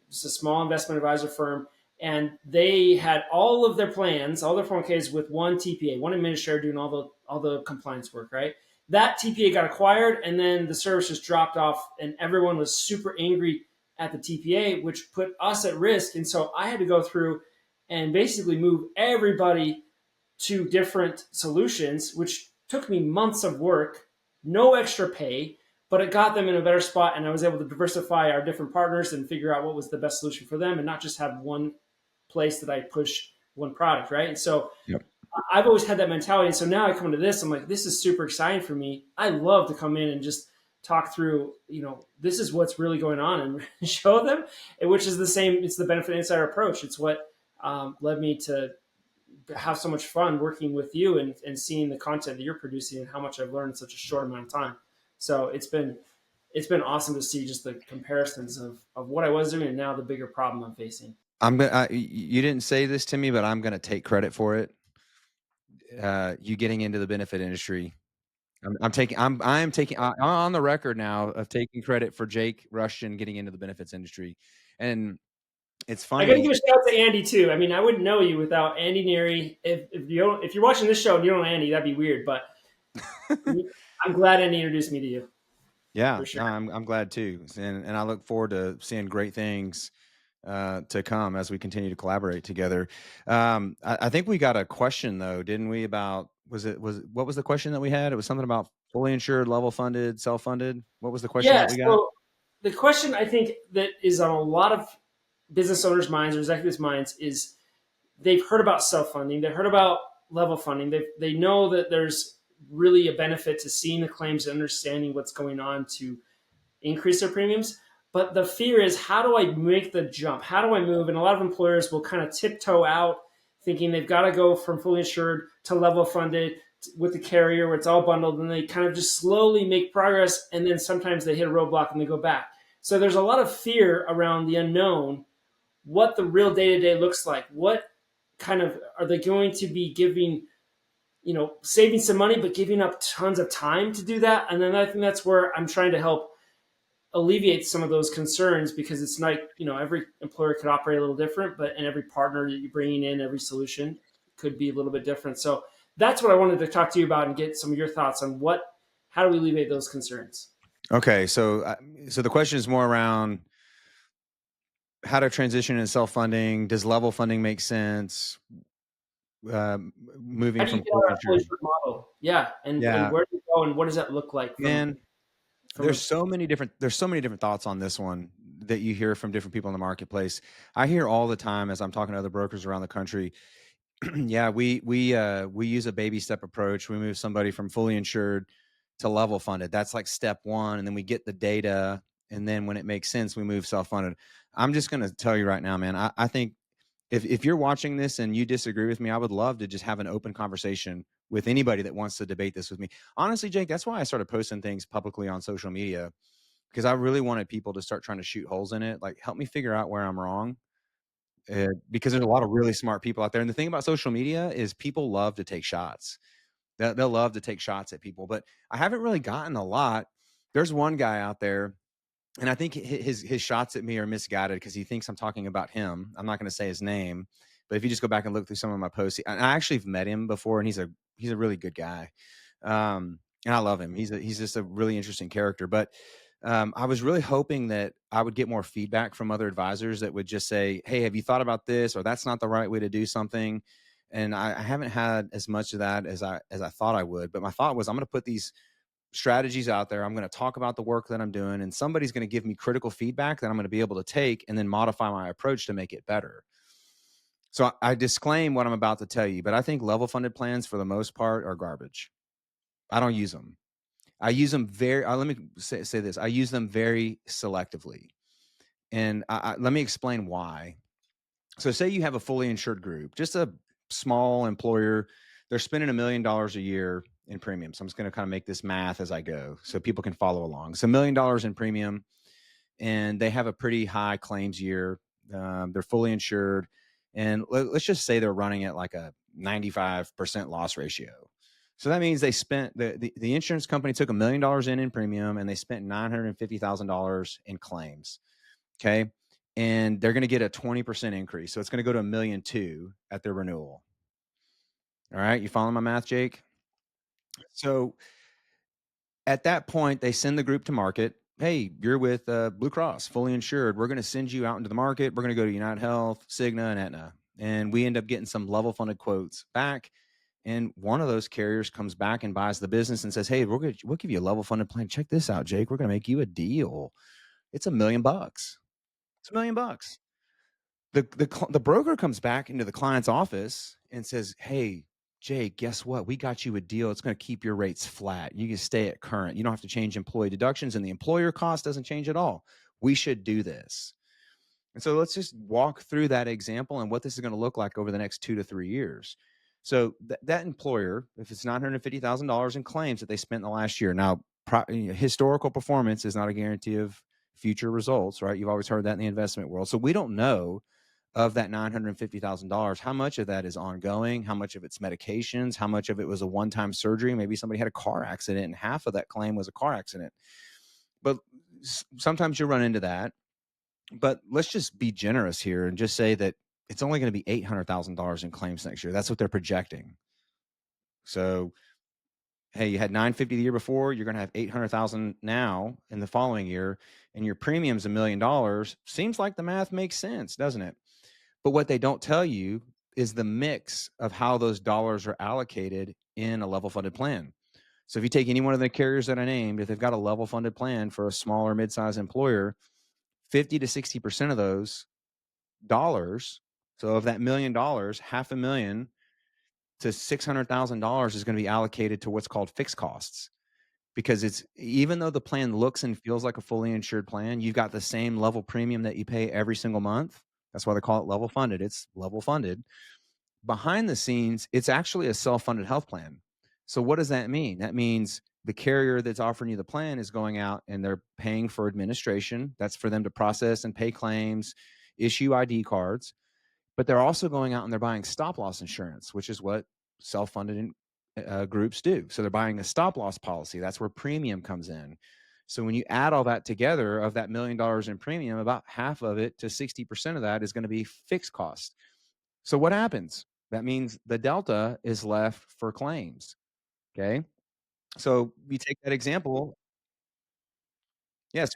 it's a small investment advisor firm, and they had all of their plans, all their 401ks with one TPA, one administrator doing all the compliance work, right? That TPA got acquired, and then the service just dropped off, and everyone was super angry at the TPA, which put us at risk. And so I had to go through and basically move everybody to different solutions, which took me months of work, no extra pay, but it got them in a better spot. And I was able to diversify our different partners and figure out what was the best solution for them and not just have one place that I push one product, right? And so Yep. I've always had that mentality. And so now I come into this, I'm like, this is super exciting for me. I love to come in and just talk through, this is what's really going on and show them, which is the same. It's the benefit insider approach. It's what led me to have so much fun working with you and seeing the content that you're producing and how much I've learned in such a short amount of time. So it's been awesome to see just the comparisons of what I was doing and now the bigger problem I'm facing. You didn't say this to me, but I'm gonna take credit for it. You getting into the benefit industry. I'm on the record now of taking credit for Jake Rushton getting into the benefits industry. And it's I got to funny. give a shout out to Andy too. I mean, I wouldn't know you without Andy Neary. If you're watching this show and you don't know Andy, that'd be weird. But I'm glad Andy introduced me to you Yeah, for sure. no, I'm glad too. And I look forward to seeing great things to come as we continue to collaborate together. I think we got a question though, didn't we? About what was the question that we had? It was something about fully insured, level funded, self funded. What was the question Yeah. that we got? So the question I think that is on a lot of business owners' minds or executives' minds is they've heard about self funding, they've heard about level funding, they know that there's really a benefit to seeing the claims and understanding what's going on to increase their premiums. But the fear is, how do I make the jump? How do I move? And a lot of employers will kind of tiptoe out thinking they've got to go from fully insured to level funded with the carrier where it's all bundled. And they kind of just slowly make progress. And then sometimes they hit a roadblock and they go back. So there's a lot of fear around the unknown, what the real day to day looks like. What kind of are they going to be giving, saving some money, but giving up tons of time to do that? And then I think that's where I'm trying to help alleviate some of those concerns, because it's like, every employer could operate a little different, but and every partner that you're bringing in, every solution could be a little bit different. So that's what I wanted to talk to you about and get some of your thoughts on how do we alleviate those concerns. Okay, so the question is more around how to transition in self funding. Does level funding make sense? How Moving do you from get fully out of that fully insured. insured model? Yeah, and Yeah, where do you go and what does that look like man. from a There's so many different thoughts on this one that you hear from different people in the marketplace. I hear all the time as I'm talking to other brokers around the country. Yeah, we use a baby step approach. We move somebody from fully insured to level funded. That's like step one, and then we get the data, and then when it makes sense, we move self funded. I'm just going to tell you right now, man. I think if you're watching this and you disagree with me, I would love to just have an open conversation with anybody that wants to debate this with me. Honestly, Jake, that's why I started posting things publicly on social media, because I really wanted people to start trying to shoot holes in it. Like, help me figure out where I'm wrong. Because there's a lot of really smart people out there. And the thing about social media is people love to take shots. They'll love to take shots at people, but I haven't really gotten a lot. There's one guy out there, and I think his shots at me are misguided because he thinks I'm talking about him. I'm not going to say his name, but if you just go back and look through some of my posts, and I actually have met him before, and he's a really good guy, and I love him. He's just a really interesting character. But I was really hoping that I would get more feedback from other advisors that would just say, "Hey, have you thought about this?" Or "That's not the right way to do something." And I haven't had as much of that as I thought I would. But my thought was, I'm going to put these strategies out there. I'm going to talk about the work that I'm doing, and somebody's going to give me critical feedback that I'm going to be able to take and then modify my approach to make it better. So I disclaim what I'm about to tell you, but I think level funded plans for the most part are garbage. I don't use them. I use them let me say this. I use them very selectively. And let me explain why. So say you have a fully insured group, just a small employer, they're spending $1 million a year in premium. So I'm just going to kind of make this math as I go so people can follow along. So $1 million in premium, and they have a pretty high claims year. They're fully insured. And let's just say they're running at like a 95% loss ratio. So that means they spent the insurance company took $1 million in premium, and they spent $950,000 in claims. Okay. And they're going to get a 20% increase. So it's going to go to $1.2 million at their renewal. All right. You following my math, Jake? So at that point, they send the group to market. Hey, you're with Blue Cross, fully insured. We're going to send you out into the market. We're going to go to United Health, Cigna, and Aetna. And we end up getting some level funded quotes back. And one of those carriers comes back and buys the business and says, "Hey, we'll give you a level funded plan. Check this out, Jake. We're going to make you a deal. It's $1 million. It's $1 million." The broker comes back into the client's office and says, "Hey, Jake, guess what? We got you a deal. It's going to keep your rates flat. You can stay at current. You don't have to change employee deductions, and the employer cost doesn't change at all. We should do this. And so let's just walk through that example and what this is going to look like over the next 2 to 3 years. So that employer, if it's $950,000 in claims that they spent in the last year, now historical performance is not a guarantee of future results, right? You've always heard that in the investment world. So we don't know of that $950,000, how much of that is ongoing, how much of it's medications, how much of it was a one-time surgery. Maybe somebody had a car accident and half of that claim was a car accident. But sometimes you run into that. But let's just be generous here and just say that it's only going to be $800,000 in claims next year. That's what they're projecting. So, hey, you had 950 the year before, you're going to have 800,000 now in the following year, and your premium's $1,000,000. Seems like the math makes sense, doesn't it? But what they don't tell you is the mix of how those dollars are allocated in a level funded plan. So if you take any one of the carriers that I named, if they've got a level funded plan for a smaller mid-sized employer, 50 to 60% of those dollars, so of that $1,000,000, half a million to $600,000 is going to be allocated to what's called fixed costs. Because it's, even though the plan looks and feels like a fully insured plan, you've got the same level premium that you pay every single month. That's why they call it level funded. It's level funded. Behind the scenes, it's actually a self-funded health plan. So what does that mean? That means the carrier that's offering you the plan is going out and they're paying for administration. That's for them to process and pay claims, issue ID cards. But they're also going out and they're buying stop loss insurance, which is what self-funded groups do. So they're buying a stop loss policy. That's where premium comes in. So when you add all that together, of that $1,000,000 in premium, about half of it to 60% of that is going to be fixed cost. So what happens? That means the delta is left for claims. Okay. So we take that example. Yes.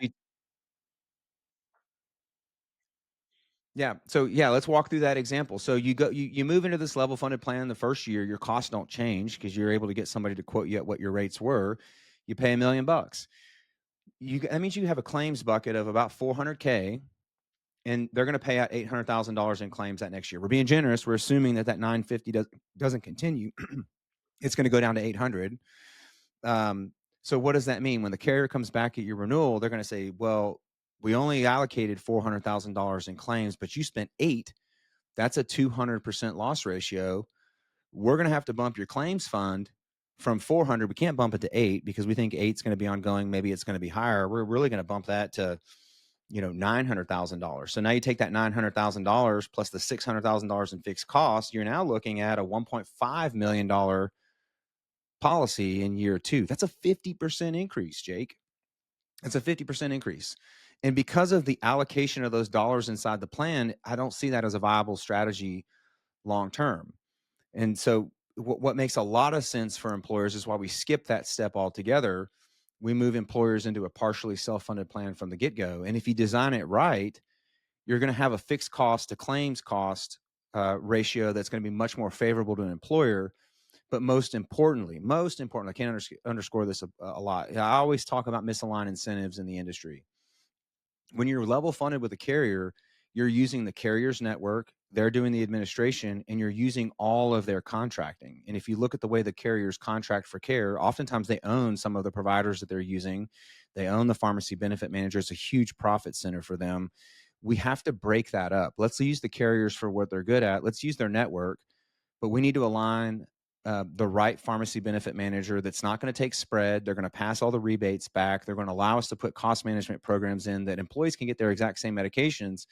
Yeah. So yeah, let's walk through that example. So you move into this level funded plan the first year, your costs don't change because you're able to get somebody to quote you at what your rates were. You pay $1,000,000. That means you have a claims bucket of about 400K, and they're going to pay out $800,000 in claims that next year. We're being generous. We're assuming that 950 doesn't continue. It's going to go down to 800. So what does that mean? When the carrier comes back at your renewal, they're going to say, well, we only allocated $400,000 in claims, but you spent eight. That's a 200% loss ratio. We're going to have to bump your claims fund from 400. We can't bump it to eight because we think eight's going to be ongoing. Maybe it's going to be higher. We're really going to bump that to, $900,000. So now you take that $900,000 plus the $600,000 in fixed costs. You're now looking at a $1.5 million policy in year two. That's a 50% increase, Jake. That's a 50% increase. And because of the allocation of those dollars inside the plan, I don't see that as a viable strategy long term. And so what makes a lot of sense for employers is why we skip that step altogether. We move employers into a partially self-funded plan from the get-go. And if you design it right, you're going to have a fixed cost to claims cost ratio that's going to be much more favorable to an employer. But most importantly, I can't underscore this a lot. I always talk about misaligned incentives in the industry. When you're level funded with a carrier, you're using the carrier's network, they're doing the administration, and you're using all of their contracting. And if you look at the way the carriers contract for care, oftentimes they own some of the providers that they're using. They own the pharmacy benefit manager. It's a huge profit center for them. We have to break that up. Let's use the carriers for what they're good at. Let's use their network, but we need to align the right pharmacy benefit manager that's not going to take spread. They're going to pass all the rebates back. They're going to allow us to put cost management programs in that employees can get their exact same medications,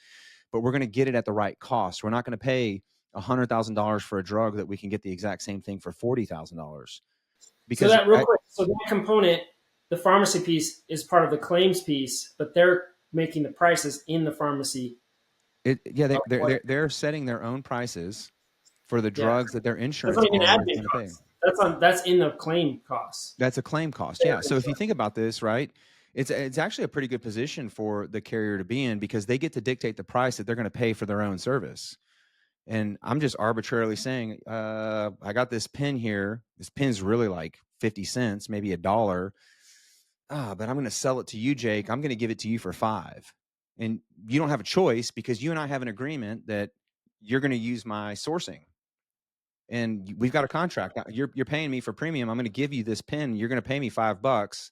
but we're going to get it at the right cost. We're not going to pay $100,000 for a drug that we can get the exact same thing for $40,000. So Because that real quick, so that component, the pharmacy piece is part of the claims piece, but they're making the prices in the pharmacy. they're setting their own prices for the Yeah, drugs that their that's insurance not even arm is admin going to pay. costs. That's in the claim costs. That's a claim cost. Yeah. So if you think about this, right, it's actually a pretty good position for the carrier to be in because they get to dictate the price that they're going to pay for their own service. And I'm just arbitrarily saying, I got this pen here. This pen's really like 50 cents, maybe $1. But I'm going to sell it to you, Jake. I'm going to give it to you for 5. And you don't have a choice because you and I have an agreement that you're going to use my sourcing. and we've got a contract. You're paying me for premium. I'm going to give you this pin. You're going to pay me $5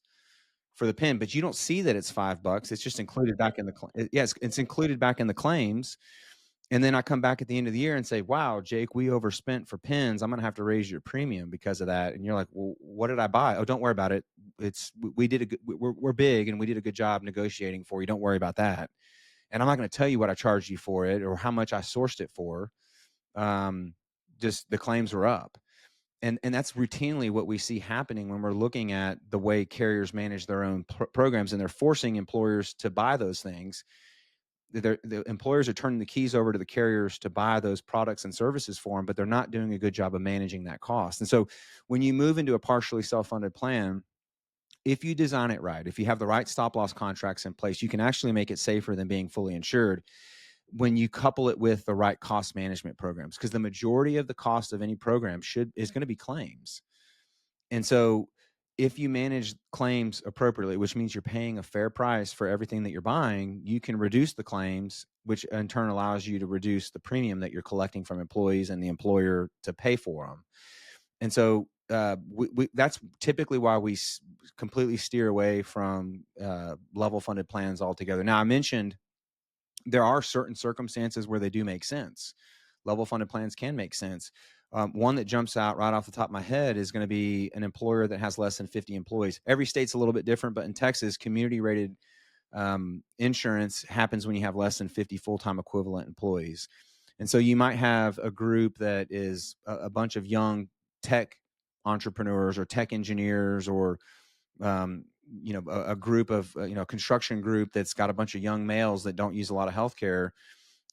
for the pin, but you don't see that it's $5. It's just included back in the yes, it's included back in the claims. And then I come back at the end of the year and say, "Wow, Jake, we overspent for pins. I'm going to have to raise your premium because of that." And you're like, "Well, what did I buy?" "Oh, don't worry about it. We did a good, we're big and we did a good job negotiating for you. Don't worry about that." And I'm not going to tell you what I charged you for it or how much I sourced it for. Um, just the claims were up. And that's routinely what we see happening when we're looking at the way carriers manage their own programs, and they're forcing employers to buy those things. The employers are turning the keys over to the carriers to buy those products and services for them, but they're not doing a good job of managing that cost. And so when you move into a partially self-funded plan, if you design it right, if you have the right stop loss contracts in place, you can actually make it safer than being fully insured when you couple it with the right cost management programs, because the majority of the cost of any program is going to be claims. And so if you manage claims appropriately, which means you're paying a fair price for everything that you're buying, you can reduce the claims, which in turn allows you to reduce the premium that you're collecting from employees and the employer to pay for them. And so that's typically why we completely steer away from level funded plans altogether. Now, I mentioned there are certain circumstances where they do make sense. Level funded plans can make sense. One that jumps out right off the top of my head is going to be an employer that has less than 50 employees. Every state's a little bit different, but in Texas, community rated insurance happens when you have less than 50 full-time equivalent employees. And so you might have a group that is a bunch of young tech entrepreneurs or tech engineers, or a group of construction group that's got a bunch of young males that don't use a lot of healthcare,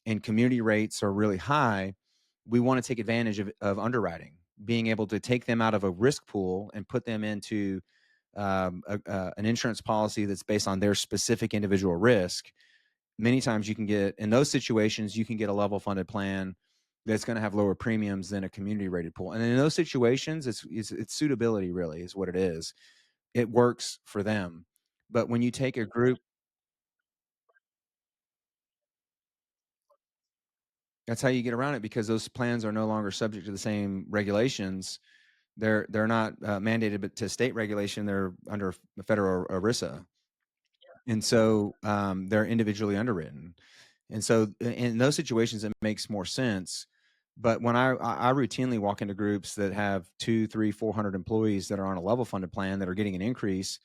and community rates are really high. We want to take advantage of underwriting, being able to take them out of a risk pool and put them into an insurance policy that's based on their specific individual risk. Many times you can get, in those situations, you can get a level funded plan that's going to have lower premiums than a community rated pool. And in those situations, it's suitability, really is what it is. It works for them. But when you take a group, that's how you get around it, because those plans are no longer subject to the same regulations. They're not mandated but to state regulation. They're under federal ERISA. And so they're individually underwritten. And so in those situations, it makes more sense. But when I routinely walk into groups that have 2, 3, 400 employees that are on a level funded plan that are getting an increase,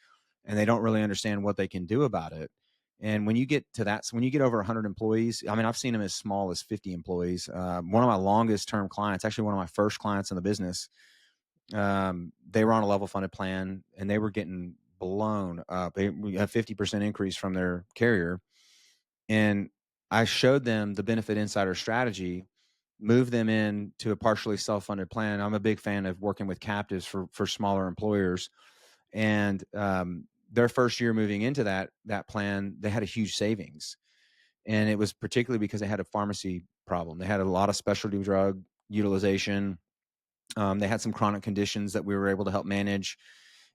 and they don't really understand what they can do about it. And when you get to that, so when you get over 100 employees, I mean, I've seen them as small as 50 employees. One of my longest term clients, actually one of my first clients in the business, they were on a level funded plan and they were getting blown up. We had 50% increase from their carrier. And I showed them the benefit insider strategy, moved them into a partially self-funded plan. I'm a big fan of working with captives for smaller employers. And their first year moving into that plan, they had a huge savings. And it was particularly because they had a pharmacy problem. They had a lot of specialty drug utilization. They had some chronic conditions that we were able to help manage.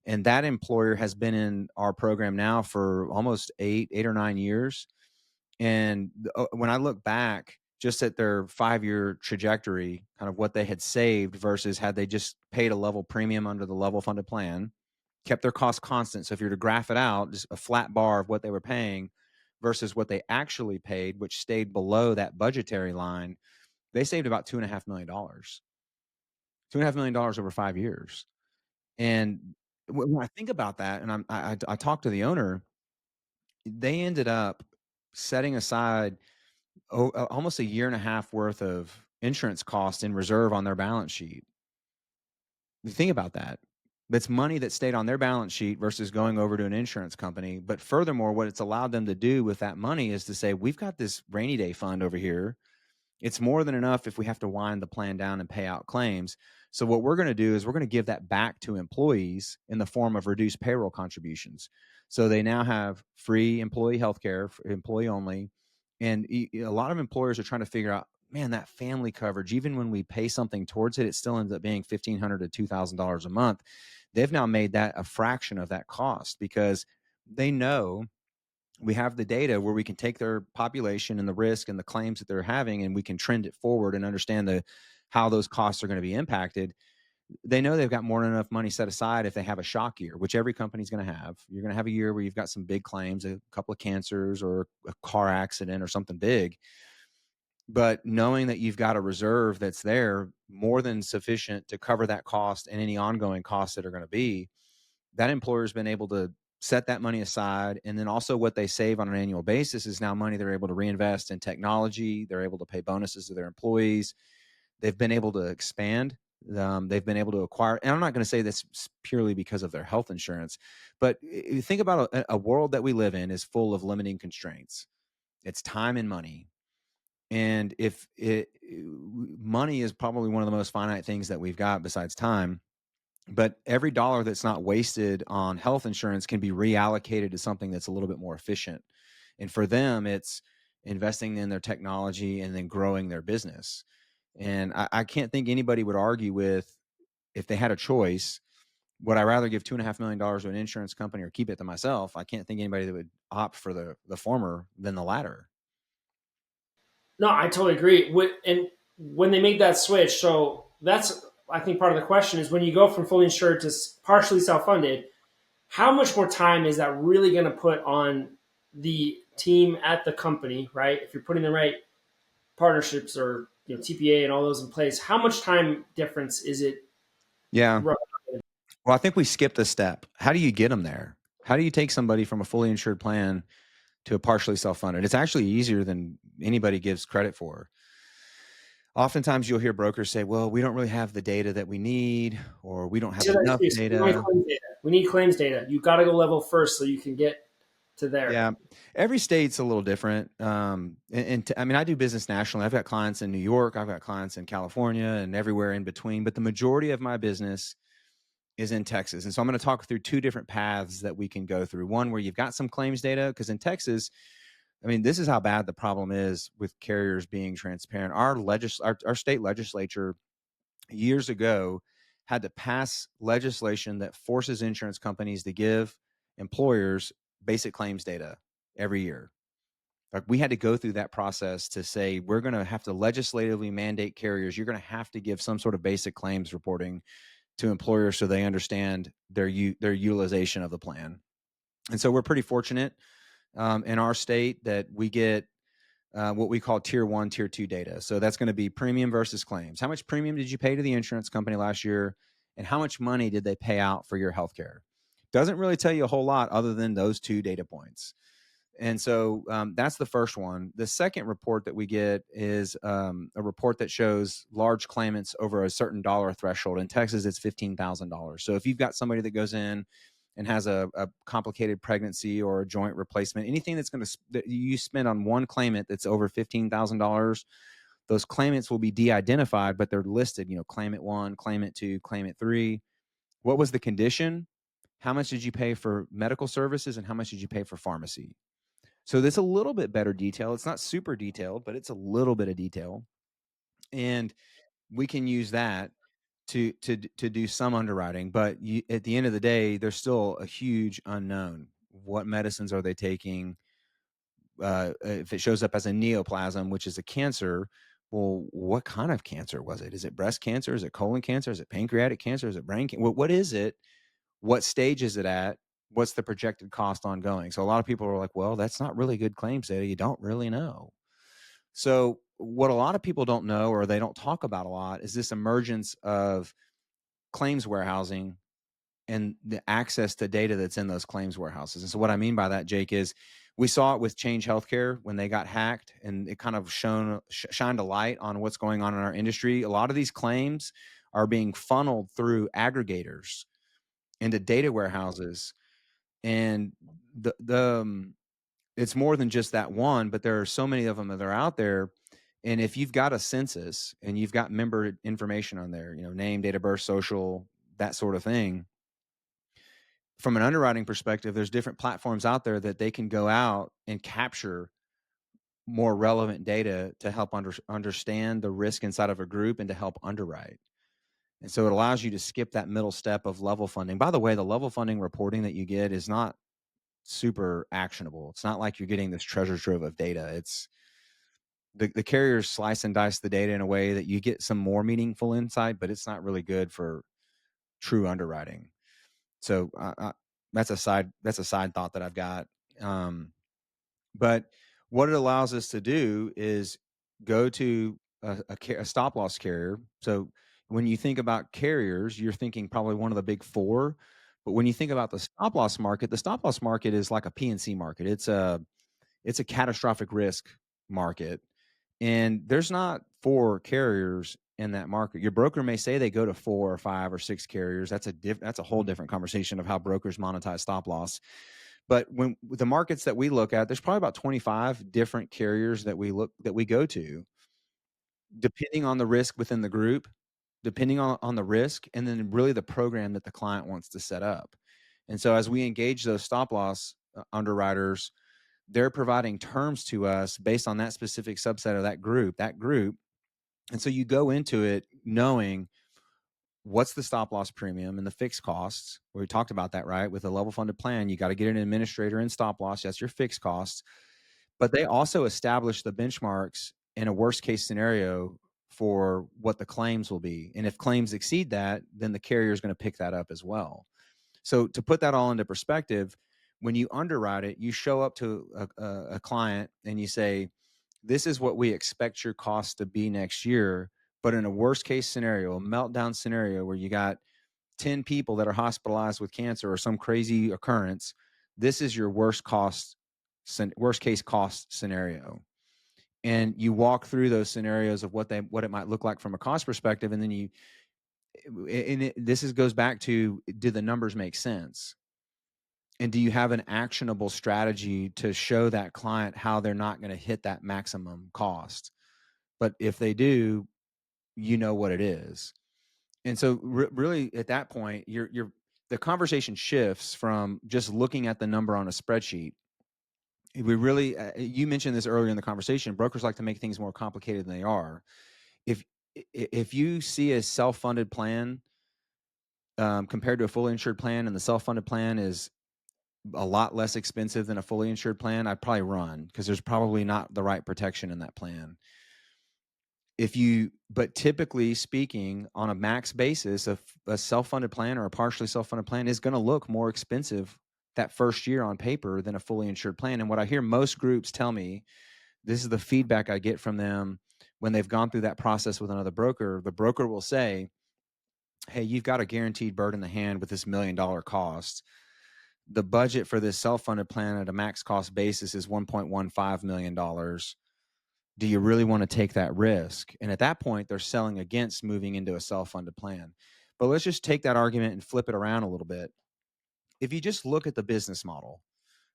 And that employer has been in our program now for almost 8 or 9 years. And when I look back just at their 5-year trajectory, kind of what they had saved versus had they just paid a level premium under the level funded plan, kept their costs constant. So if you were to graph it out, just a flat bar of what they were paying versus what they actually paid, which stayed below that budgetary line, they saved about $2.5 million. $2.5 million over 5 years. And when I think about that, and I talked to the owner, they ended up setting aside almost a year and a half worth of insurance cost in reserve on their balance sheet. Think about that. That's money that stayed on their balance sheet versus going over to an insurance company. But furthermore, what it's allowed them to do with that money is to say, we've got this rainy day fund over here. It's more than enough if we have to wind the plan down and pay out claims. So what we're going to do is we're going to give that back to employees in the form of reduced payroll contributions. So they now have free employee health care, employee only. And a lot of employers are trying to figure out, man, that family coverage, even when we pay something towards it, it still ends up being $1,500 to $2,000 a month. They've now made that a fraction of that cost because they know we have the data where we can take their population and the risk and the claims that they're having, and we can trend it forward and understand how those costs are going to be impacted, they know they've got more than enough money set aside if they have a shock year, which every company's going to have. You're going to have a year where you've got some big claims, a couple of cancers or a car accident or something big. But knowing that you've got a reserve that's there more than sufficient to cover that cost and any ongoing costs that are going to be, that employer's been able to set that money aside. And then also what they save on an annual basis is now money they're able to reinvest in technology. They're able to pay bonuses to their employees. They've been able to expand. They've been able to acquire, and I'm not going to say this purely because of their health insurance, but think about a world that we live in is full of limiting constraints. It's time and money. And if money is probably one of the most finite things that we've got besides time, but every dollar that's not wasted on health insurance can be reallocated to something that's a little bit more efficient. And for them, it's investing in their technology and then growing their business. And I can't think anybody would argue with, if they had a choice, would I rather give $2.5 million to an insurance company or keep it to myself? I can't think anybody that would opt for the former than the latter. No, I totally agree. And when they make that switch, so that's, I think, part of the question is when you go from fully insured to partially self funded, how much more time is that really going to put on the team at the company, right? If you're putting the right partnerships or TPA and all those in place, how much time difference is it? Yeah. Well, I think we skipped a step. How do you get them there? How do you take somebody from a fully insured plan to a partially self-funded? It's actually easier than anybody gives credit for. Oftentimes you'll hear brokers say, well, we don't really have the data that we need, or we don't have enough data. We need claims data. You've got to go level first so you can get to there. Yeah. Every state's a little different. I mean, I do business nationally. I've got clients in New York. I've got clients in California and everywhere in between. But the majority of my business is in Texas. And so I'm going to talk through two different paths that we can go through. One where you've got some claims data, because in Texas, I mean, this is how bad the problem is with carriers being transparent. Our state legislature years ago had to pass legislation that forces insurance companies to give employers basic claims data every year. Like, we had to go through that process to say, we're going to have to legislatively mandate carriers. You're going to have to give some sort of basic claims reporting to employers so they understand their utilization of the plan. And so we're pretty fortunate in our state that we get what we call tier 1, tier 2 data. So that's going to be premium versus claims. How much premium did you pay to the insurance company last year? And how much money did they pay out for your healthcare? Doesn't really tell you a whole lot other than those two data points. And so that's the first one. The second report that we get is a report that shows large claimants over a certain dollar threshold. In Texas, it's $15,000. So if you've got somebody that goes in and has a complicated pregnancy or a joint replacement, anything that you spend on one claimant that's over $15,000, those claimants will be de-identified, but they're listed, claimant 1, claimant 2, claimant 3. What was the condition? How much did you pay for medical services? And how much did you pay for pharmacy? So that's a little bit better detail. It's not super detailed, but it's a little bit of detail. And we can use that to do some underwriting. But at the end of the day, there's still a huge unknown. What medicines are they taking? If it shows up as a neoplasm, which is a cancer, well, what kind of cancer was it? Is it breast cancer? Is it colon cancer? Is it pancreatic cancer? Is it brain cancer? What is it? What stage is it at? What's the projected cost ongoing? So a lot of people are like, well, that's not really good claims data. You don't really know. So what a lot of people don't know, or they don't talk about a lot, is this emergence of claims warehousing and the access to data that's in those claims warehouses. And so what I mean by that, Jake, is we saw it with Change Healthcare when they got hacked, and it kind of shined a light on what's going on in our industry. A lot of these claims are being funneled through aggregators into data warehouses, and it's more than just that one, but there are so many of them that are out there. And if you've got a census and you've got member information on there, name, date of birth, social, that sort of thing, from an underwriting perspective, there's different platforms out there that they can go out and capture more relevant data to help understand the risk inside of a group and to help underwrite. And so it allows you to skip that middle step of level funding. By the way, the level funding reporting that you get is not super actionable. It's not like you're getting this treasure trove of data. the carriers slice and dice the data in a way that you get some more meaningful insight, but it's not really good for true underwriting. So that's a side thought that I've got. Um, but what it allows us to do is go to a stop loss carrier. So when you think about carriers, you're thinking probably one of the big four. But when you think about the stop loss market is like a PNC market. It's a catastrophic risk market, and there's not four carriers in that market. Your broker may say they go to four or five or six carriers. That's a whole different conversation of how brokers monetize stop loss. But when the markets that we look at, there's probably about 25 different carriers that we go to, depending on the risk within the group, depending on the risk, and then really the program that the client wants to set up. And so as we engage those stop loss underwriters, they're providing terms to us based on that specific subset of that group. And so you go into it knowing what's the stop loss premium and the fixed costs. We talked about that, right? With a level funded plan, you got to get an administrator in stop loss. That's your fixed costs. But they also establish the benchmarks in a worst case scenario for what the claims will be. And if claims exceed that, then the carrier is going to pick that up as well. So to put that all into perspective, when you underwrite it, you show up to a client and you say, this is what we expect your costs to be next year. But in a worst case scenario, a meltdown scenario where you got 10 people that are hospitalized with cancer or some crazy occurrence, this is your worst case cost scenario. And you walk through those scenarios of what it might look like from a cost perspective. And then goes back to, do the numbers make sense? And do you have an actionable strategy to show that client how they're not going to hit that maximum cost? But if they do, you know what it is. And so really at that point, the conversation shifts from just looking at the number on a spreadsheet. We really, you mentioned this earlier in the conversation, brokers like to make things more complicated than they are. If, if you see a self-funded plan, compared to a fully insured plan, and the self-funded plan is a lot less expensive than a fully insured plan, I'd probably run, because there's probably not the right protection in that plan. But typically speaking, on a max basis, a self-funded plan or a partially self-funded plan is going to look more expensive that first year on paper than a fully insured plan. And what I hear most groups tell me, this is the feedback I get from them when they've gone through that process with another broker. The broker will say, hey, you've got a guaranteed bird in the hand with this $1 million cost. The budget for this self-funded plan at a max cost basis is $1.15 million. Do you really want to take that risk? And at that point, they're selling against moving into a self-funded plan. But let's just take that argument and flip it around a little bit. If you just look at the business model,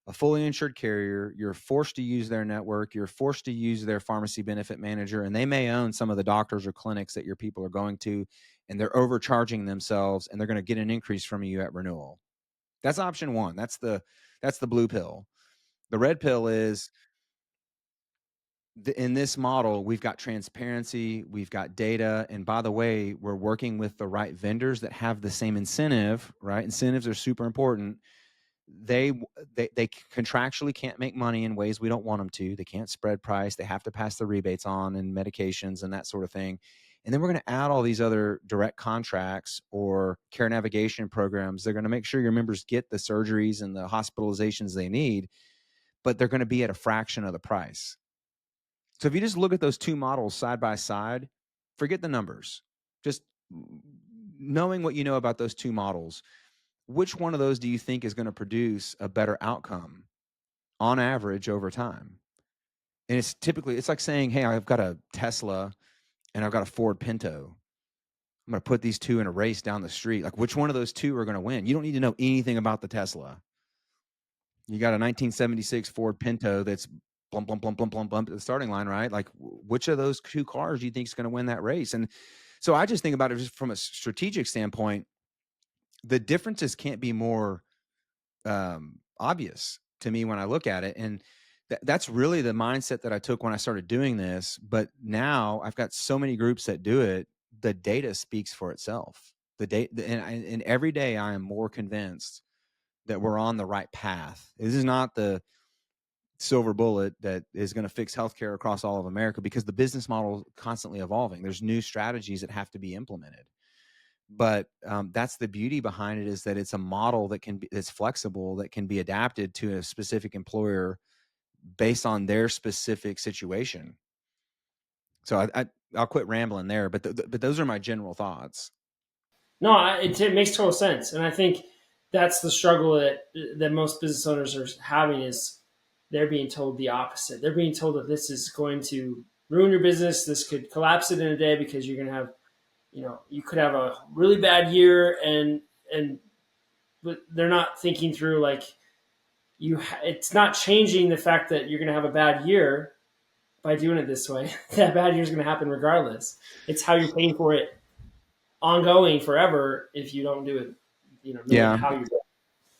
a fully insured carrier, you're forced to use their network, you're forced to use their pharmacy benefit manager, and they may own some of the doctors or clinics that your people are going to, and they're overcharging themselves, and they're going to get an increase from you at renewal. That's option one. That's the blue pill. The red pill is, in this model, we've got transparency, we've got data, and by the way, we're working with the right vendors that have the same incentive, right? Incentives are super important. They contractually can't make money in ways we don't want them to. They can't spread price. They have to pass the rebates on and medications and that sort of thing. And then we're going to add all these other direct contracts or care navigation programs. They're going to make sure your members get the surgeries and the hospitalizations they need, but they're going to be at a fraction of the price. So if you just look at those two models side by side, forget the numbers. Just knowing what you know about those two models, which one of those do you think is going to produce a better outcome on average over time? And it's like saying, hey, I've got a Tesla and I've got a Ford Pinto. I'm going to put these two in a race down the street. Like, which one of those two are going to win? You don't need to know anything about the Tesla. You got a 1976 Ford Pinto that's blump, blump, blump, blump, blump, blump at the starting line, right? Like, which of those two cars do you think is going to win that race? And so I just think about it just from a strategic standpoint. The differences can't be more obvious to me when I look at it. And that's really the mindset that I took when I started doing this. But now I've got so many groups that do it. The data speaks for itself. The data, and every day I am more convinced that we're on the right path. This is not silver bullet that is going to fix healthcare across all of America, because the business model is constantly evolving. There's new strategies that have to be implemented. But that's the beauty behind it, is that it's a model that can be, it's flexible, that can be adapted to a specific employer based on their specific situation. So I'll quit rambling there, but but those are my general thoughts. No, it makes total sense, and I think that's the struggle that most business owners are having is they're being told the opposite. They're being told that this is going to ruin your business. This could collapse it in a day because you're going to have, you could have a really bad year, and but they're not thinking through like it's not changing the fact that you're going to have a bad year by doing it this way. That bad year is going to happen regardless. It's how you're paying for it ongoing forever if you don't do it, knowing Yeah. how you're doing.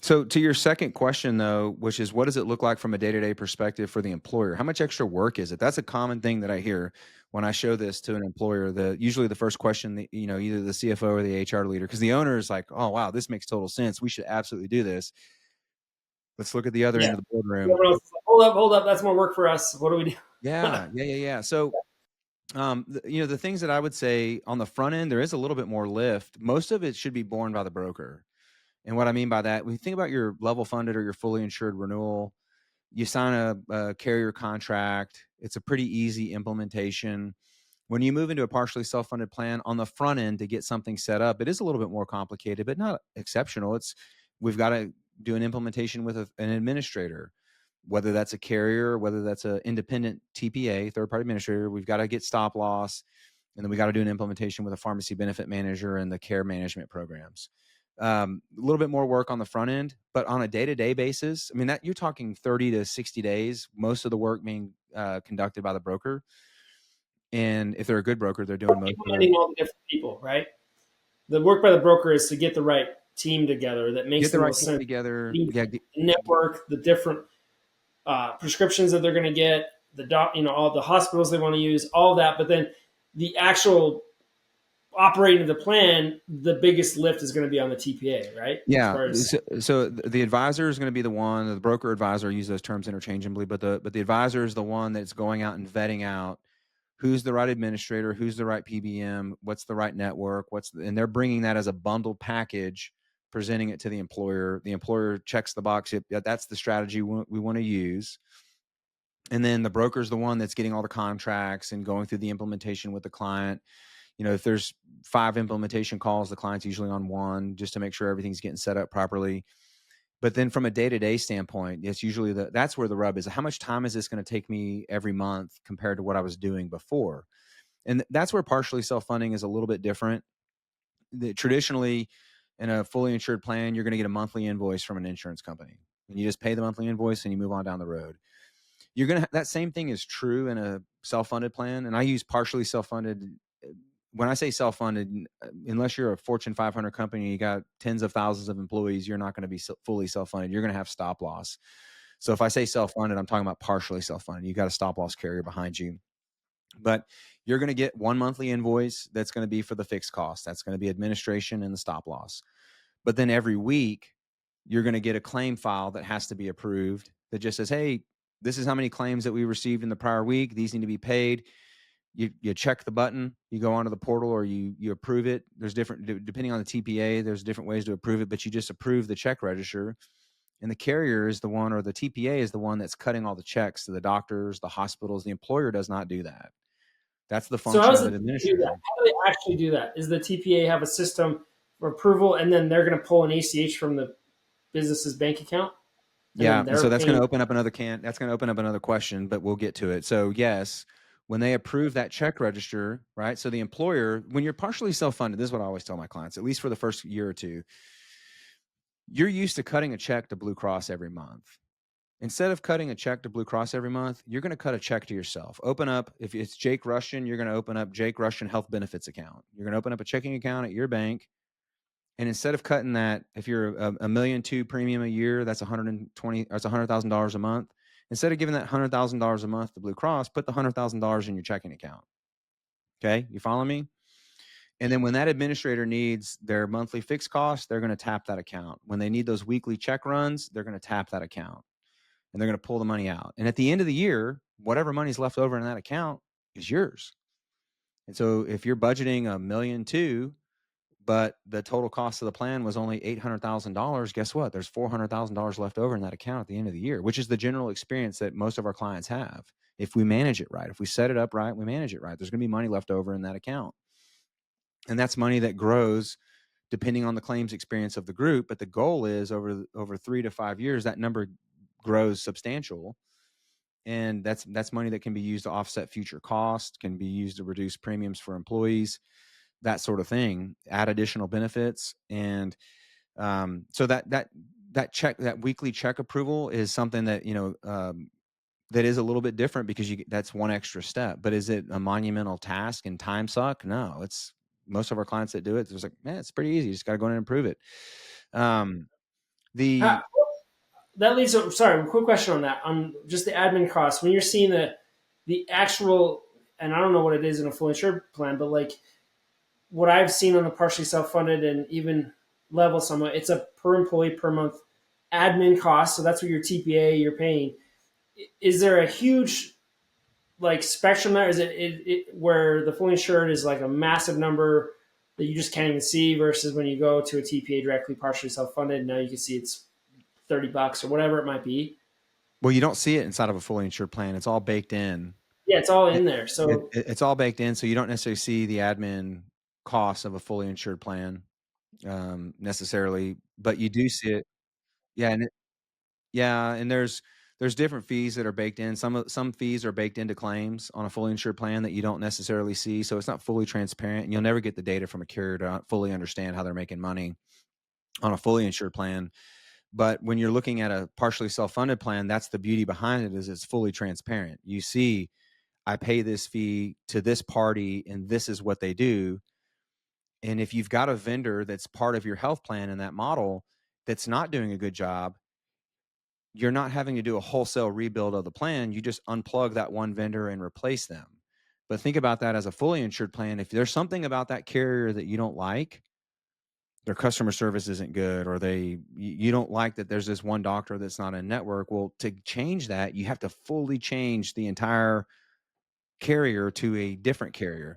So to your second question though, which is what does it look like from a day-to-day perspective for the employer? How much extra work is it? That's a common thing that I hear when I show this to an employer. Usually the first question, either the CFO or the HR leader, because the owner is like, "Oh wow, this makes total sense. We should absolutely do this. Let's look at the other Yeah. end of the boardroom." Everyone else is like, hold up, that's more work for us. What do we do? Yeah. So the things that I would say on the front end, there is a little bit more lift. Most of it should be borne by the broker. And what I mean by that, when you think about your level funded or your fully insured renewal, you sign a carrier contract. It's a pretty easy implementation. When you move into a partially self-funded plan on the front end to get something set up, it is a little bit more complicated, but not exceptional. We've got to do an implementation with an administrator, whether that's a carrier, whether that's an independent TPA, third-party administrator. We've got to get stop loss, and then we got to do an implementation with a pharmacy benefit manager and the care management programs. A little bit more work on the front end, but on a day-to-day basis, I mean, that you're talking 30 to 60 days, most of the work being conducted by the broker. And if they're a good broker, they're doing most of it. Implementing all the different people, right? The work by the broker is to get the right team together that makes Get the the right most team sense. together. The Yeah. network, the different prescriptions that they're going to get, all the hospitals they want to use, all that. But then the actual operating of the plan, the biggest lift is going to be on the TPA, right? As Yeah. far as So the advisor is going to be the one, the broker advisor, I use those terms interchangeably, but the advisor is the one that's going out and vetting out who's the right administrator, who's the right PBM, what's the right network, and they're bringing that as a bundled package, presenting it to the employer. The employer checks the box. That's the strategy we want to use. And then the broker is the one that's getting all the contracts and going through the implementation with the client. If there's 5 implementation calls, the client's usually on 1 just to make sure everything's getting set up properly. But then from a day-to-day standpoint, it's usually that's where the rub is. How much time is this going to take me every month compared to what I was doing before? And that's where partially self-funding is a little bit different. Traditionally, in a fully insured plan, you're going to get a monthly invoice from an insurance company, and you just pay the monthly invoice and you move on down the road. That same thing is true in a self-funded plan. And I use partially self-funded. When I say self-funded, unless you're a Fortune 500 company, you got tens of thousands of employees, you're not going to be fully self-funded. You're going to have stop loss. So if I say self-funded, I'm talking about partially self-funded. You got a stop loss carrier behind you, but you're going to get one monthly invoice that's going to be for the fixed cost. That's going to be administration and the stop loss. But then every week, you're going to get a claim file that has to be approved that just says, hey, this is how many claims that we received in the prior week. These need to be paid. You check the button, you go onto the portal, or you approve it. There's different, depending on the TPA, there's different ways to approve it, but you just approve the check register. And the carrier is the one, or the TPA is the one that's cutting all the checks to the doctors, the hospitals. The employer does not do that. That's the so. How function does of the an TPA do that? administrator. How do they actually do that? Is the TPA have a system for approval, and then they're going to pull an ACH from the business's bank account, and Yeah, then and so they're that's going paying? to open up another That's going to open up another question, but we'll get to it. So yes, when they approve that check register, right? So the employer, when you're partially self-funded, this is what I always tell my clients, at least for the first year or two, you're used to cutting a check to Blue Cross every month. Instead of cutting a check to Blue Cross every month, you're going to cut a check to yourself. Open up, if it's Jake Russian, you're going to open up Jake Russian Health Benefits account. You're going to open up a checking account at your bank. And instead of cutting that, if you're a million two premium a year, that's $100,000 a month. Instead of giving that $100,000 a month to Blue Cross, put the $100,000 in your checking account. Okay, you follow me? And then when that administrator needs their monthly fixed costs, they're going to tap that account. When they need those weekly check runs, they're going to tap that account. and they're going to pull the money out. And at the end of the year, whatever money's left over in that account is yours. And so if you're budgeting a million two, but the total cost of the plan was only $800,000, guess what? There's $400,000 left over in that account at the end of the year, which is the general experience that most of our clients have. If we manage it right, if we set it up right, we manage it right, there's going to be money left over in that account. And that's money that grows depending on the claims experience of the group. But the goal is over 3 to 5 years, that number grows substantial. And that's money that can be used to offset future costs, can be used to reduce premiums for employees, that sort of thing, add additional benefits. And so that weekly check approval is something that, that is a little bit different because that's one extra step. But is it a monumental task and time suck? No, it's most of our clients that do it. It's like, man, it's pretty easy. You just got to go in and improve it. Um, How, the that leads to, sorry, quick question on that, on just the admin costs. When you're seeing the actual, and I don't know what it is in a full insured plan, but like what I've seen on the partially self funded and even level somewhat, it's a per employee per month admin cost. So that's what your TPA you're paying. Is there a huge like spectrum there? Is it where the fully insured is like a massive number that you just can't even see versus when you go to a TPA directly partially self funded, now you can see it's $30 or whatever it might be. Well, you don't see it inside of a fully insured plan. It's all baked in. Yeah, it's all It, in there. So it's all baked in, so you don't necessarily see the admin costs of a fully insured plan necessarily, but you do see it. Yeah, and there's different fees that are baked in. Some fees are baked into claims on a fully insured plan that you don't necessarily see, so it's not fully transparent, and you'll never get the data from a carrier to fully understand how they're making money on a fully insured plan. But when you're looking at a partially self-funded plan, that's the beauty behind it, is it's fully transparent. You see, I pay this fee to this party, and this is what they do. And if you've got a vendor that's part of your health plan in that model that's not doing a good job, you're not having to do a wholesale rebuild of the plan. You just unplug that one vendor and replace them. But think about that as a fully insured plan. If there's something about that carrier that you don't like, their customer service isn't good, or you don't like that there's this one doctor that's not in network. Well, to change that, you have to fully change the entire carrier to a different carrier.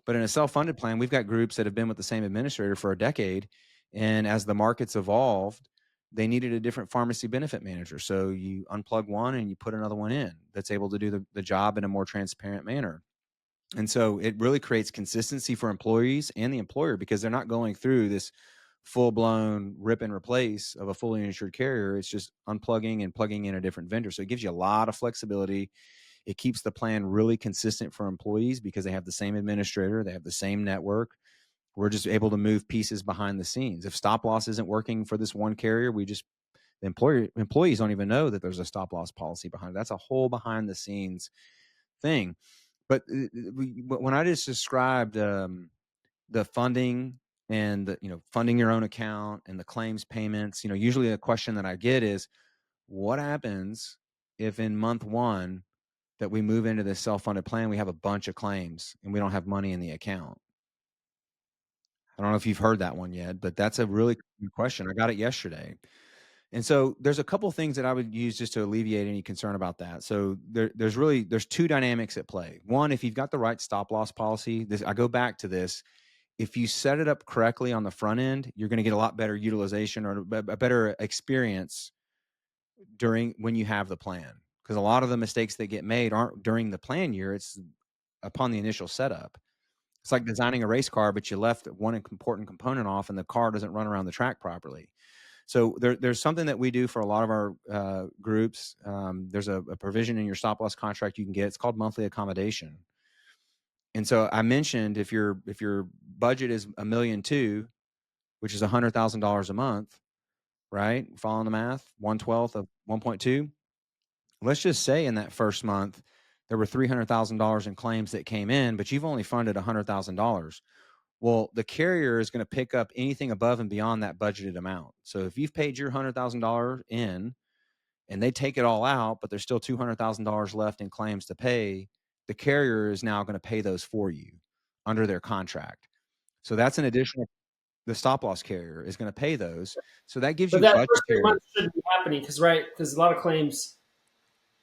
But in a self-funded plan, we've got groups that have been with the same administrator for a decade. And as the markets evolved, they needed a different pharmacy benefit manager. So you unplug one and you put another one in that's able to do the job in a more transparent manner. And so it really creates consistency for employees and the employer, because they're not going through this full-blown rip and replace of a fully insured carrier. It's just unplugging and plugging in a different vendor. So it gives you a lot of flexibility. It keeps the plan really consistent for employees because they have the same administrator, they have the same network. We're just able to move pieces behind the scenes. If stop loss isn't working for this one carrier, the employees don't even know that there's a stop loss policy behind it. That's a whole behind the scenes thing. But when I just described the funding and funding your own account and the claims payments, usually a question that I get is, what happens if in month one that we move into this self-funded plan, we have a bunch of claims and we don't have money in the account? I don't know if you've heard that one yet, but that's a really good question. I got it yesterday. And so there's a couple things that I would use just to alleviate any concern about that. So there's two dynamics at play. One, if you've got the right stop loss policy, I go back to this. If you set it up correctly on the front end, you're going to get a lot better utilization or a better experience when you have the plan. Because a lot of the mistakes that get made aren't during the plan year, it's upon the initial setup. It's like designing a race car, but you left one important component off and the car doesn't run around the track properly. So there's something that we do for a lot of our groups. There's a provision in your stop loss contract you can get. It's called monthly accommodation. And so I mentioned if your budget is $1.2 million, which is $100,000 a month, right? Following the math, 1/12 of 1.2. Let's just say in that first month there were $300,000 in claims that came in, but you've only funded $100,000. Well, the carrier is going to pick up anything above and beyond that budgeted amount. So if you've paid your $100,000 in and they take it all out, but there's still $200,000 left in claims to pay, the carrier is now going to pay those for you under their contract. So that's an additional, the stop loss carrier is going to pay those. So that gives but you that first three budgetary. months shouldn't be happening because, right, because a lot of claims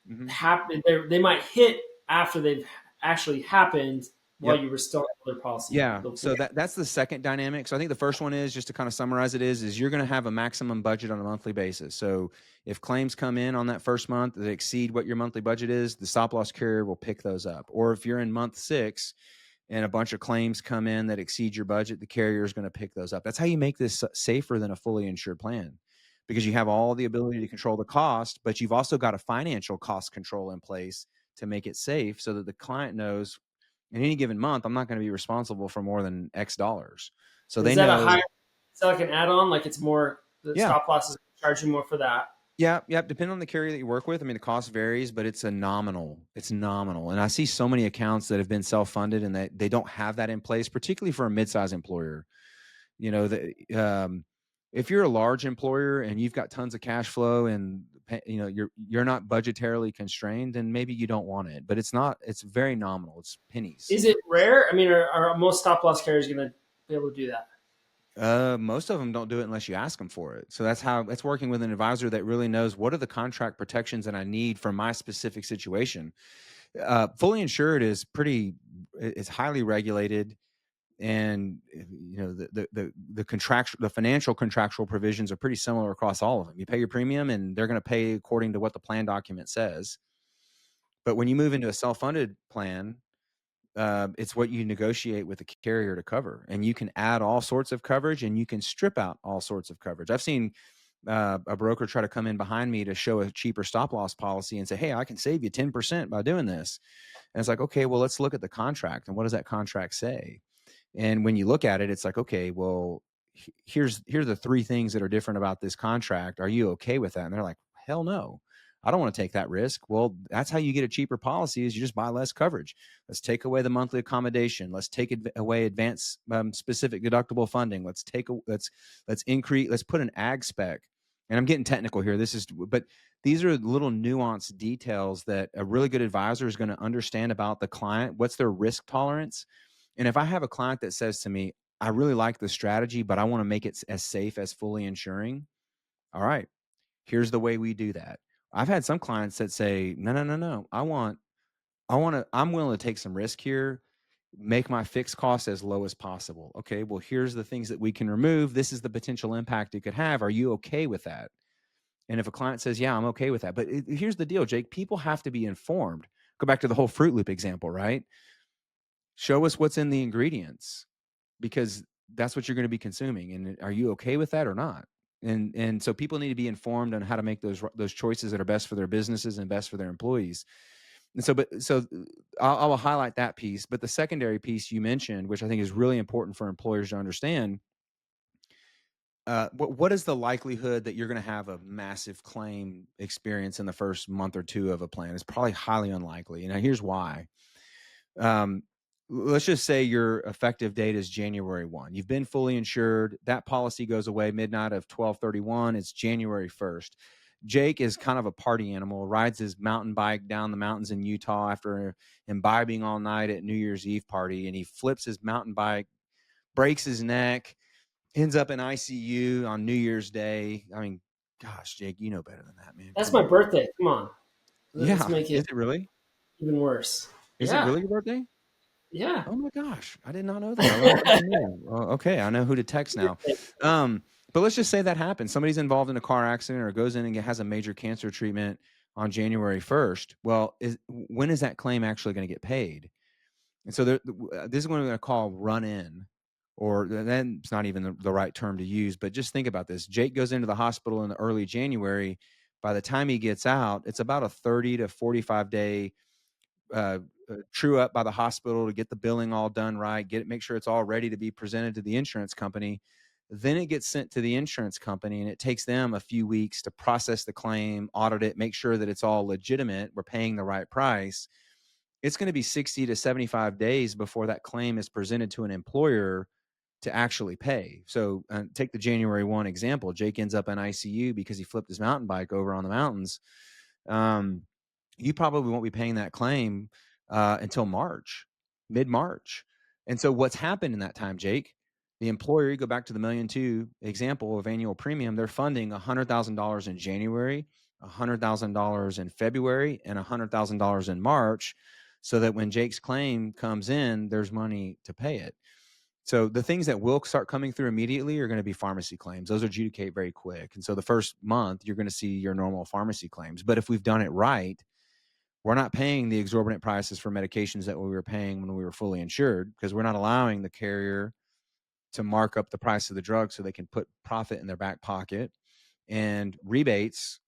Mhm. happen. They might hit after they've actually happened while Yep. you were still on their policy. Yeah. So that's the second dynamic. So I think the first one is, just to kind of summarize it, is you're going to have a maximum budget on a monthly basis. So if claims come in on that first month that exceed what your monthly budget is, the stop loss carrier will pick those up. Or if you're in month 6 and a bunch of claims come in that exceed your budget, the carrier is going to pick those up. That's how you make this safer than a fully insured plan, because you have all the ability to control the cost, but you've also got a financial cost control in place to make it safe, so that the client knows in any given month, I'm not going to be responsible for more than X dollars. So Is they that a higher? know, Is that like an add-on? Like it's more the yeah, stop loss is charging more for that. yeah, yeah. Depending on the carrier that you work with, I mean, the cost varies, but it's nominal. It's nominal. And I see so many accounts that have been self-funded and that they don't have that in place, particularly for a mid-size employer. You know, if you're a large employer and you've got tons of cash flow and you're not budgetarily constrained, then maybe you don't want it. But it's not. It's very nominal. It's pennies. Is it rare? I mean, are most stop loss carriers going to be able to do that? Most of them don't do it unless you ask them for it. So that's working with an advisor that really knows what are the contract protections that I need for my specific situation. Fully insured is highly regulated, and the financial contractual provisions are pretty similar across all of them. You pay your premium, and they're going to pay according to what the plan document says. But when you move into a self-funded plan, it's what you negotiate with the carrier to cover, and you can add all sorts of coverage, and you can strip out all sorts of coverage. I've seen a broker try to come in behind me to show a cheaper stop loss policy and say, "Hey, I can save you 10% by doing this." And it's like, okay, well, let's look at the contract, and what does that contract say? And when you look at it, it's like, okay, well, here's the 3 things that are different about this contract. Are you okay with that? And they're like, hell no. I don't want to take that risk. Well, that's how you get a cheaper policy, is you just buy less coverage. Let's take away the monthly accommodation. Let's take away advanced specific deductible funding. Let's increase. Let's put an ag spec. And I'm getting technical here. But these are little nuanced details that a really good advisor is going to understand about the client. What's their risk tolerance? And if I have a client that says to me, I really like the strategy, but I want to make it as safe as fully insuring. All right, here's the way we do that. I've had some clients that say, no, no, no, no. I'm willing to take some risk here, make my fixed cost as low as possible. Okay, well, here's the things that we can remove. This is the potential impact it could have. Are you okay with that? And if a client says, yeah, I'm okay with that. But here's the deal, Jake, people have to be informed. Go back to the whole Fruit Loop example, right? Show us what's in the ingredients, because that's what you're going to be consuming. And are you okay with that or not? And so people need to be informed on how to make those choices that are best for their businesses and best for their employees. And so I'll highlight that piece. But the secondary piece you mentioned, which I think is really important for employers to understand, what is the likelihood that you're going to have a massive claim experience in the first month or 2 of a plan? It's probably highly unlikely. And here's why. Um, let's just say your effective date is January 1. You've been fully insured. That policy goes away midnight of 12/31. It's January 1st. Jake is kind of a party animal, rides his mountain bike down the mountains in Utah after imbibing all night at New Year's Eve party, and he flips his mountain bike, breaks his neck, ends up in ICU on New Year's Day. I mean, gosh, Jake, you know better than that, man. That's Come my on. birthday. Come on, let's Yeah. make Is it it really? even worse. Is it Yeah, really your birthday? yeah. Oh my gosh, I did not know that. I learned something new. Well, okay, I know who to text now. But let's just say that happens. Somebody's involved in a car accident or goes in and has a major cancer treatment on January 1st. Well, when is that claim actually going to get paid? And so this is what we're going to call run in, or then it's not even the right term to use. But just think about this. Jake goes into the hospital in the early January. By the time he gets out, it's about a 30 to 45 day true up by the hospital to get the billing all done right, make sure it's all ready to be presented to the insurance company. Then it gets sent to the insurance company, and it takes them a few weeks to process the claim, audit it, make sure that it's all legitimate, we're paying the right price. It's going to be 60 to 75 days before that claim is presented to an employer to actually pay. So take the January 1 example. Jake ends up in ICU because he flipped his mountain bike over on the mountains. You probably won't be paying that claim until March, mid-March. And so what's happened in that time, Jake? The employer, you go back to the $1.2 million example of annual premium, they're funding $100,000 in January, $100,000 in February and $100,000 in March, so that when Jake's claim comes in, there's money to pay it. So the things that will start coming through immediately are going to be pharmacy claims. Those adjudicate very quick. And so the first month, you're going to see your normal pharmacy claims. But if we've done it right, we're not paying the exorbitant prices for medications that we were paying when we were fully insured, because we're not allowing the carrier to mark up the price of the drug so they can put profit in their back pocket. And rebates,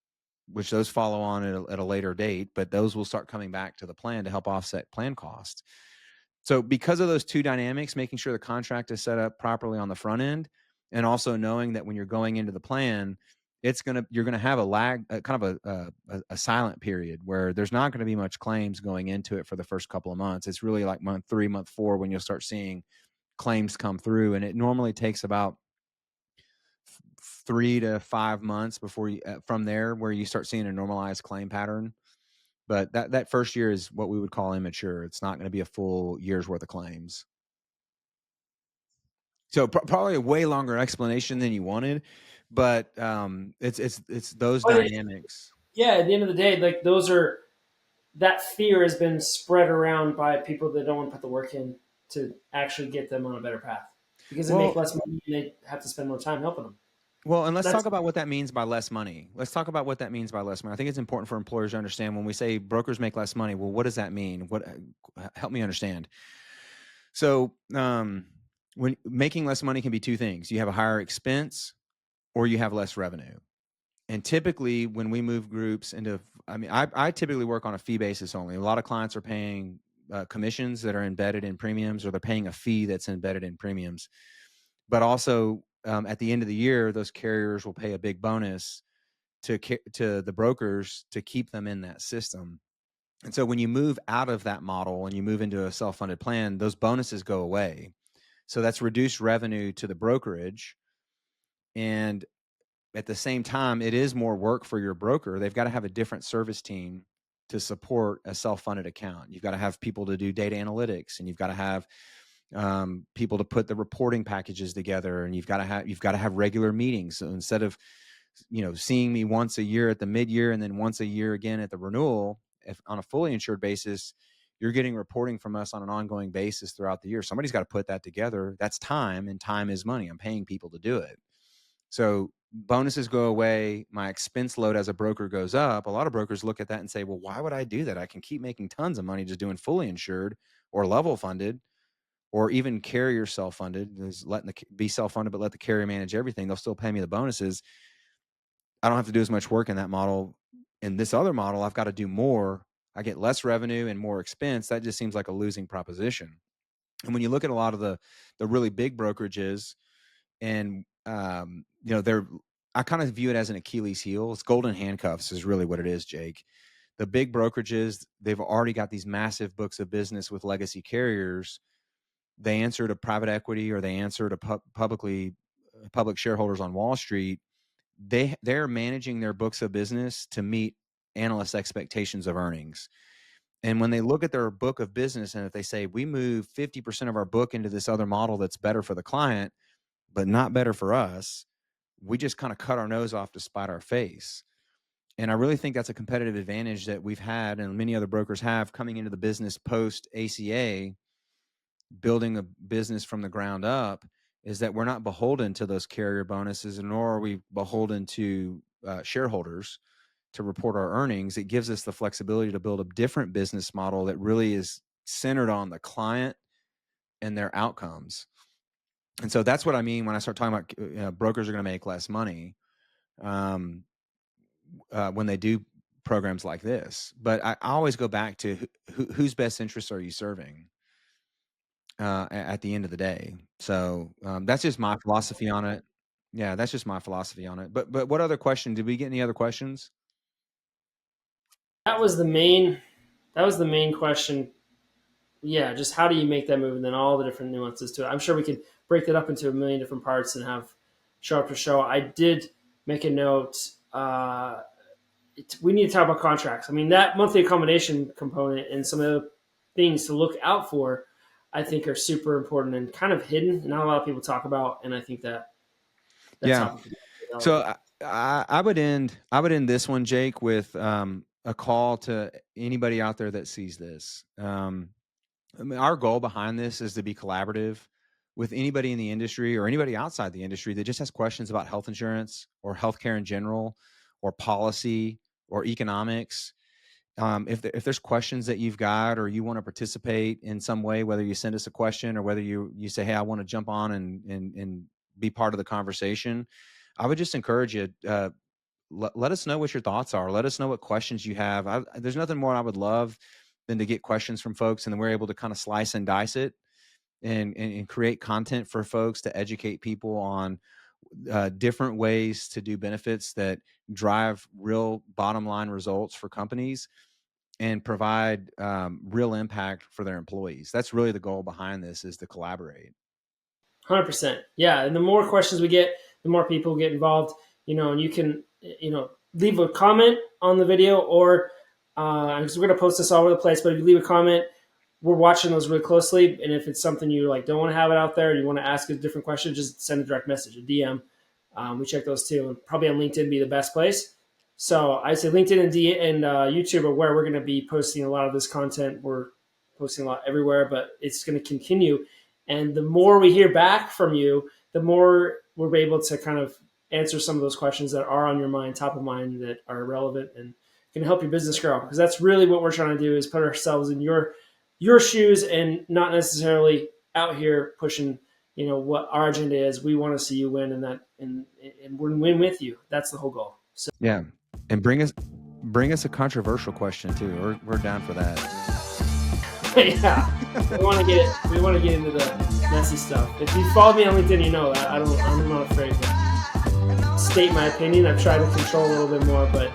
which those follow on at a later date, but those will start coming back to the plan to help offset plan costs. So because of those two dynamics, making sure the contract is set up properly on the front end, and also knowing that when you're going into the plan, you're gonna have a lag, kind of a silent period where there's not going to be much claims going into it for the first couple of months. It's really like month 3, month 4 when you'll start seeing claims come through, and it normally takes about 3 to 5 months before you, from there, where you start seeing a normalized claim pattern. But that first year is what we would call immature. It's not going to be a full year's worth of claims. So probably a way longer explanation than you wanted, but it's those But dynamics. yeah, at the end of the day, like those are that fear has been spread around by people that don't want to put the work in to actually get them on a better path because they make Well, less money and they have to spend more time helping them. and let's talk That's about what that means by less money. Let's talk about what that means by less money. I think it's important for employers to understand when we say brokers make less money. Well, what does that mean? Help me understand. So, when making less money can be two things: you have a higher expense, or you have less revenue. And typically, when we move groups into, I mean, I typically work on a fee basis only. A lot of clients are paying commissions that are embedded in premiums, or they're paying a fee that's embedded in premiums. But also, at the end of the year, those carriers will pay a big bonus to the brokers to keep them in that system. And so when you move out of that model and you move into a self-funded plan, those bonuses go away. So that's reduced revenue to the brokerage. And at the same time, it is more work for your broker. They've got to have a different service team to support a self-funded account. You've got to have people to do data analytics, and you've got to have people to put the reporting packages together, and you've got to have regular meetings. So instead of seeing me once a year at the mid-year and then once a year again at the renewal, if on a fully insured basis, you're getting reporting from us on an ongoing basis throughout the year. Somebody's got to put that together. That's time, and time is money. I'm paying people to do it. So bonuses go away. My expense load as a broker goes up. A lot of brokers look at that and say, well, why would I do that? I can keep making tons of money just doing fully insured or level funded, or even carrier self-funded. Is letting be self-funded, but let the carrier manage everything. They'll still pay me the bonuses. I don't have to do as much work in that model. In this other model, I've got to do more. I get less revenue and more expense. That just seems like a losing proposition. And when you look at a lot of the really big brokerages, and they're, I kind of view it as an Achilles heel. It's golden handcuffs is really what it is, Jake. The big brokerages, they've already got these massive books of business with legacy carriers. They answer to private equity, or they answer to public shareholders on Wall Street. They're managing their books of business to meet analysts' expectations of earnings. And when they look at their book of business, and if they say, we move 50% of our book into this other model that's better for the client, but not better for us, we just kind of cut our nose off to spite our face. And I really think that's a competitive advantage that we've had, and many other brokers have, coming into the business post ACA, building a business from the ground up, is that we're not beholden to those carrier bonuses, nor are we beholden to shareholders to report our earnings. It gives us the flexibility to build a different business model that really is centered on the client and their outcomes. And so that's what I mean when I start talking about brokers are going to make less money when they do programs like this. But I always go back to whose best interests are you serving at the end of the day. So that's just my philosophy on it. Yeah, that's just my philosophy on it. But what other question? Did we get any other questions? that was the main that was the main question. Yeah, just how do you make that move, and then all the different nuances to it. I'm sure we could break that up into a million different parts and have show after show. I did make a note. We need to talk about contracts. I mean, that monthly accommodation component and some of the things to look out for, I think, are super important and kind of hidden. Not a lot of people talk about, and I think that Yeah. topic is So relevant. I would end this one, Jake, with a call to anybody out there that sees this. I mean, our goal behind this is to be collaborative with anybody in the industry or anybody outside the industry that just has questions about health insurance or healthcare in general, or policy or economics. If there's questions that you've got, or you want to participate in some way, whether you send us a question or whether you say, "Hey, I want to jump on and be part of the conversation," I would just encourage you. Let us know what your thoughts are. Let us know what questions you have. There's nothing more I would love than to get questions from folks, and then we're able to kind of slice and dice it and create content for folks to educate people on different ways to do benefits that drive real bottom line results for companies and provide real impact for their employees. That's really the goal behind this, is to collaborate. 100%. Yeah, and the more questions we get, the more people get involved. And you can leave a comment on the video, or because we're going to post this all over the place. But if you leave a comment, we're watching those really closely. And if it's something you like, don't want to have it out there, and you want to ask a different question, just send a direct message, a DM. We check those too, and probably on LinkedIn be the best place. So I say LinkedIn and YouTube are where we're going to be posting a lot of this content. We're posting a lot everywhere, but it's going to continue. And the more we hear back from you, the more we're able to kind of answer some of those questions that are on your mind, top of mind, that are relevant and can help your business grow. Because that's really what we're trying to do, is put ourselves in your shoes and not necessarily out here pushing, what our agenda is. We want to see you win, and win with you. That's the whole goal. So Yeah, and bring us a controversial question too. We're down for that. yeah, we want to get into the messy stuff. If you follow me on LinkedIn, you know that I'm not afraid to state my opinion. I've tried to control a little bit more, but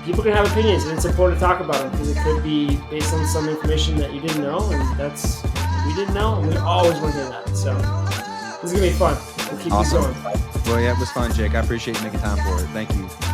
people can have opinions, and it's important to talk about them, because it could be based on some information that you didn't know, and that's we didn't know, and we always want to hear that. So this is gonna be fun. We'll keep Awesome. this going. Well, yeah, it was fun, Jake. I appreciate you making time for it. Thank you.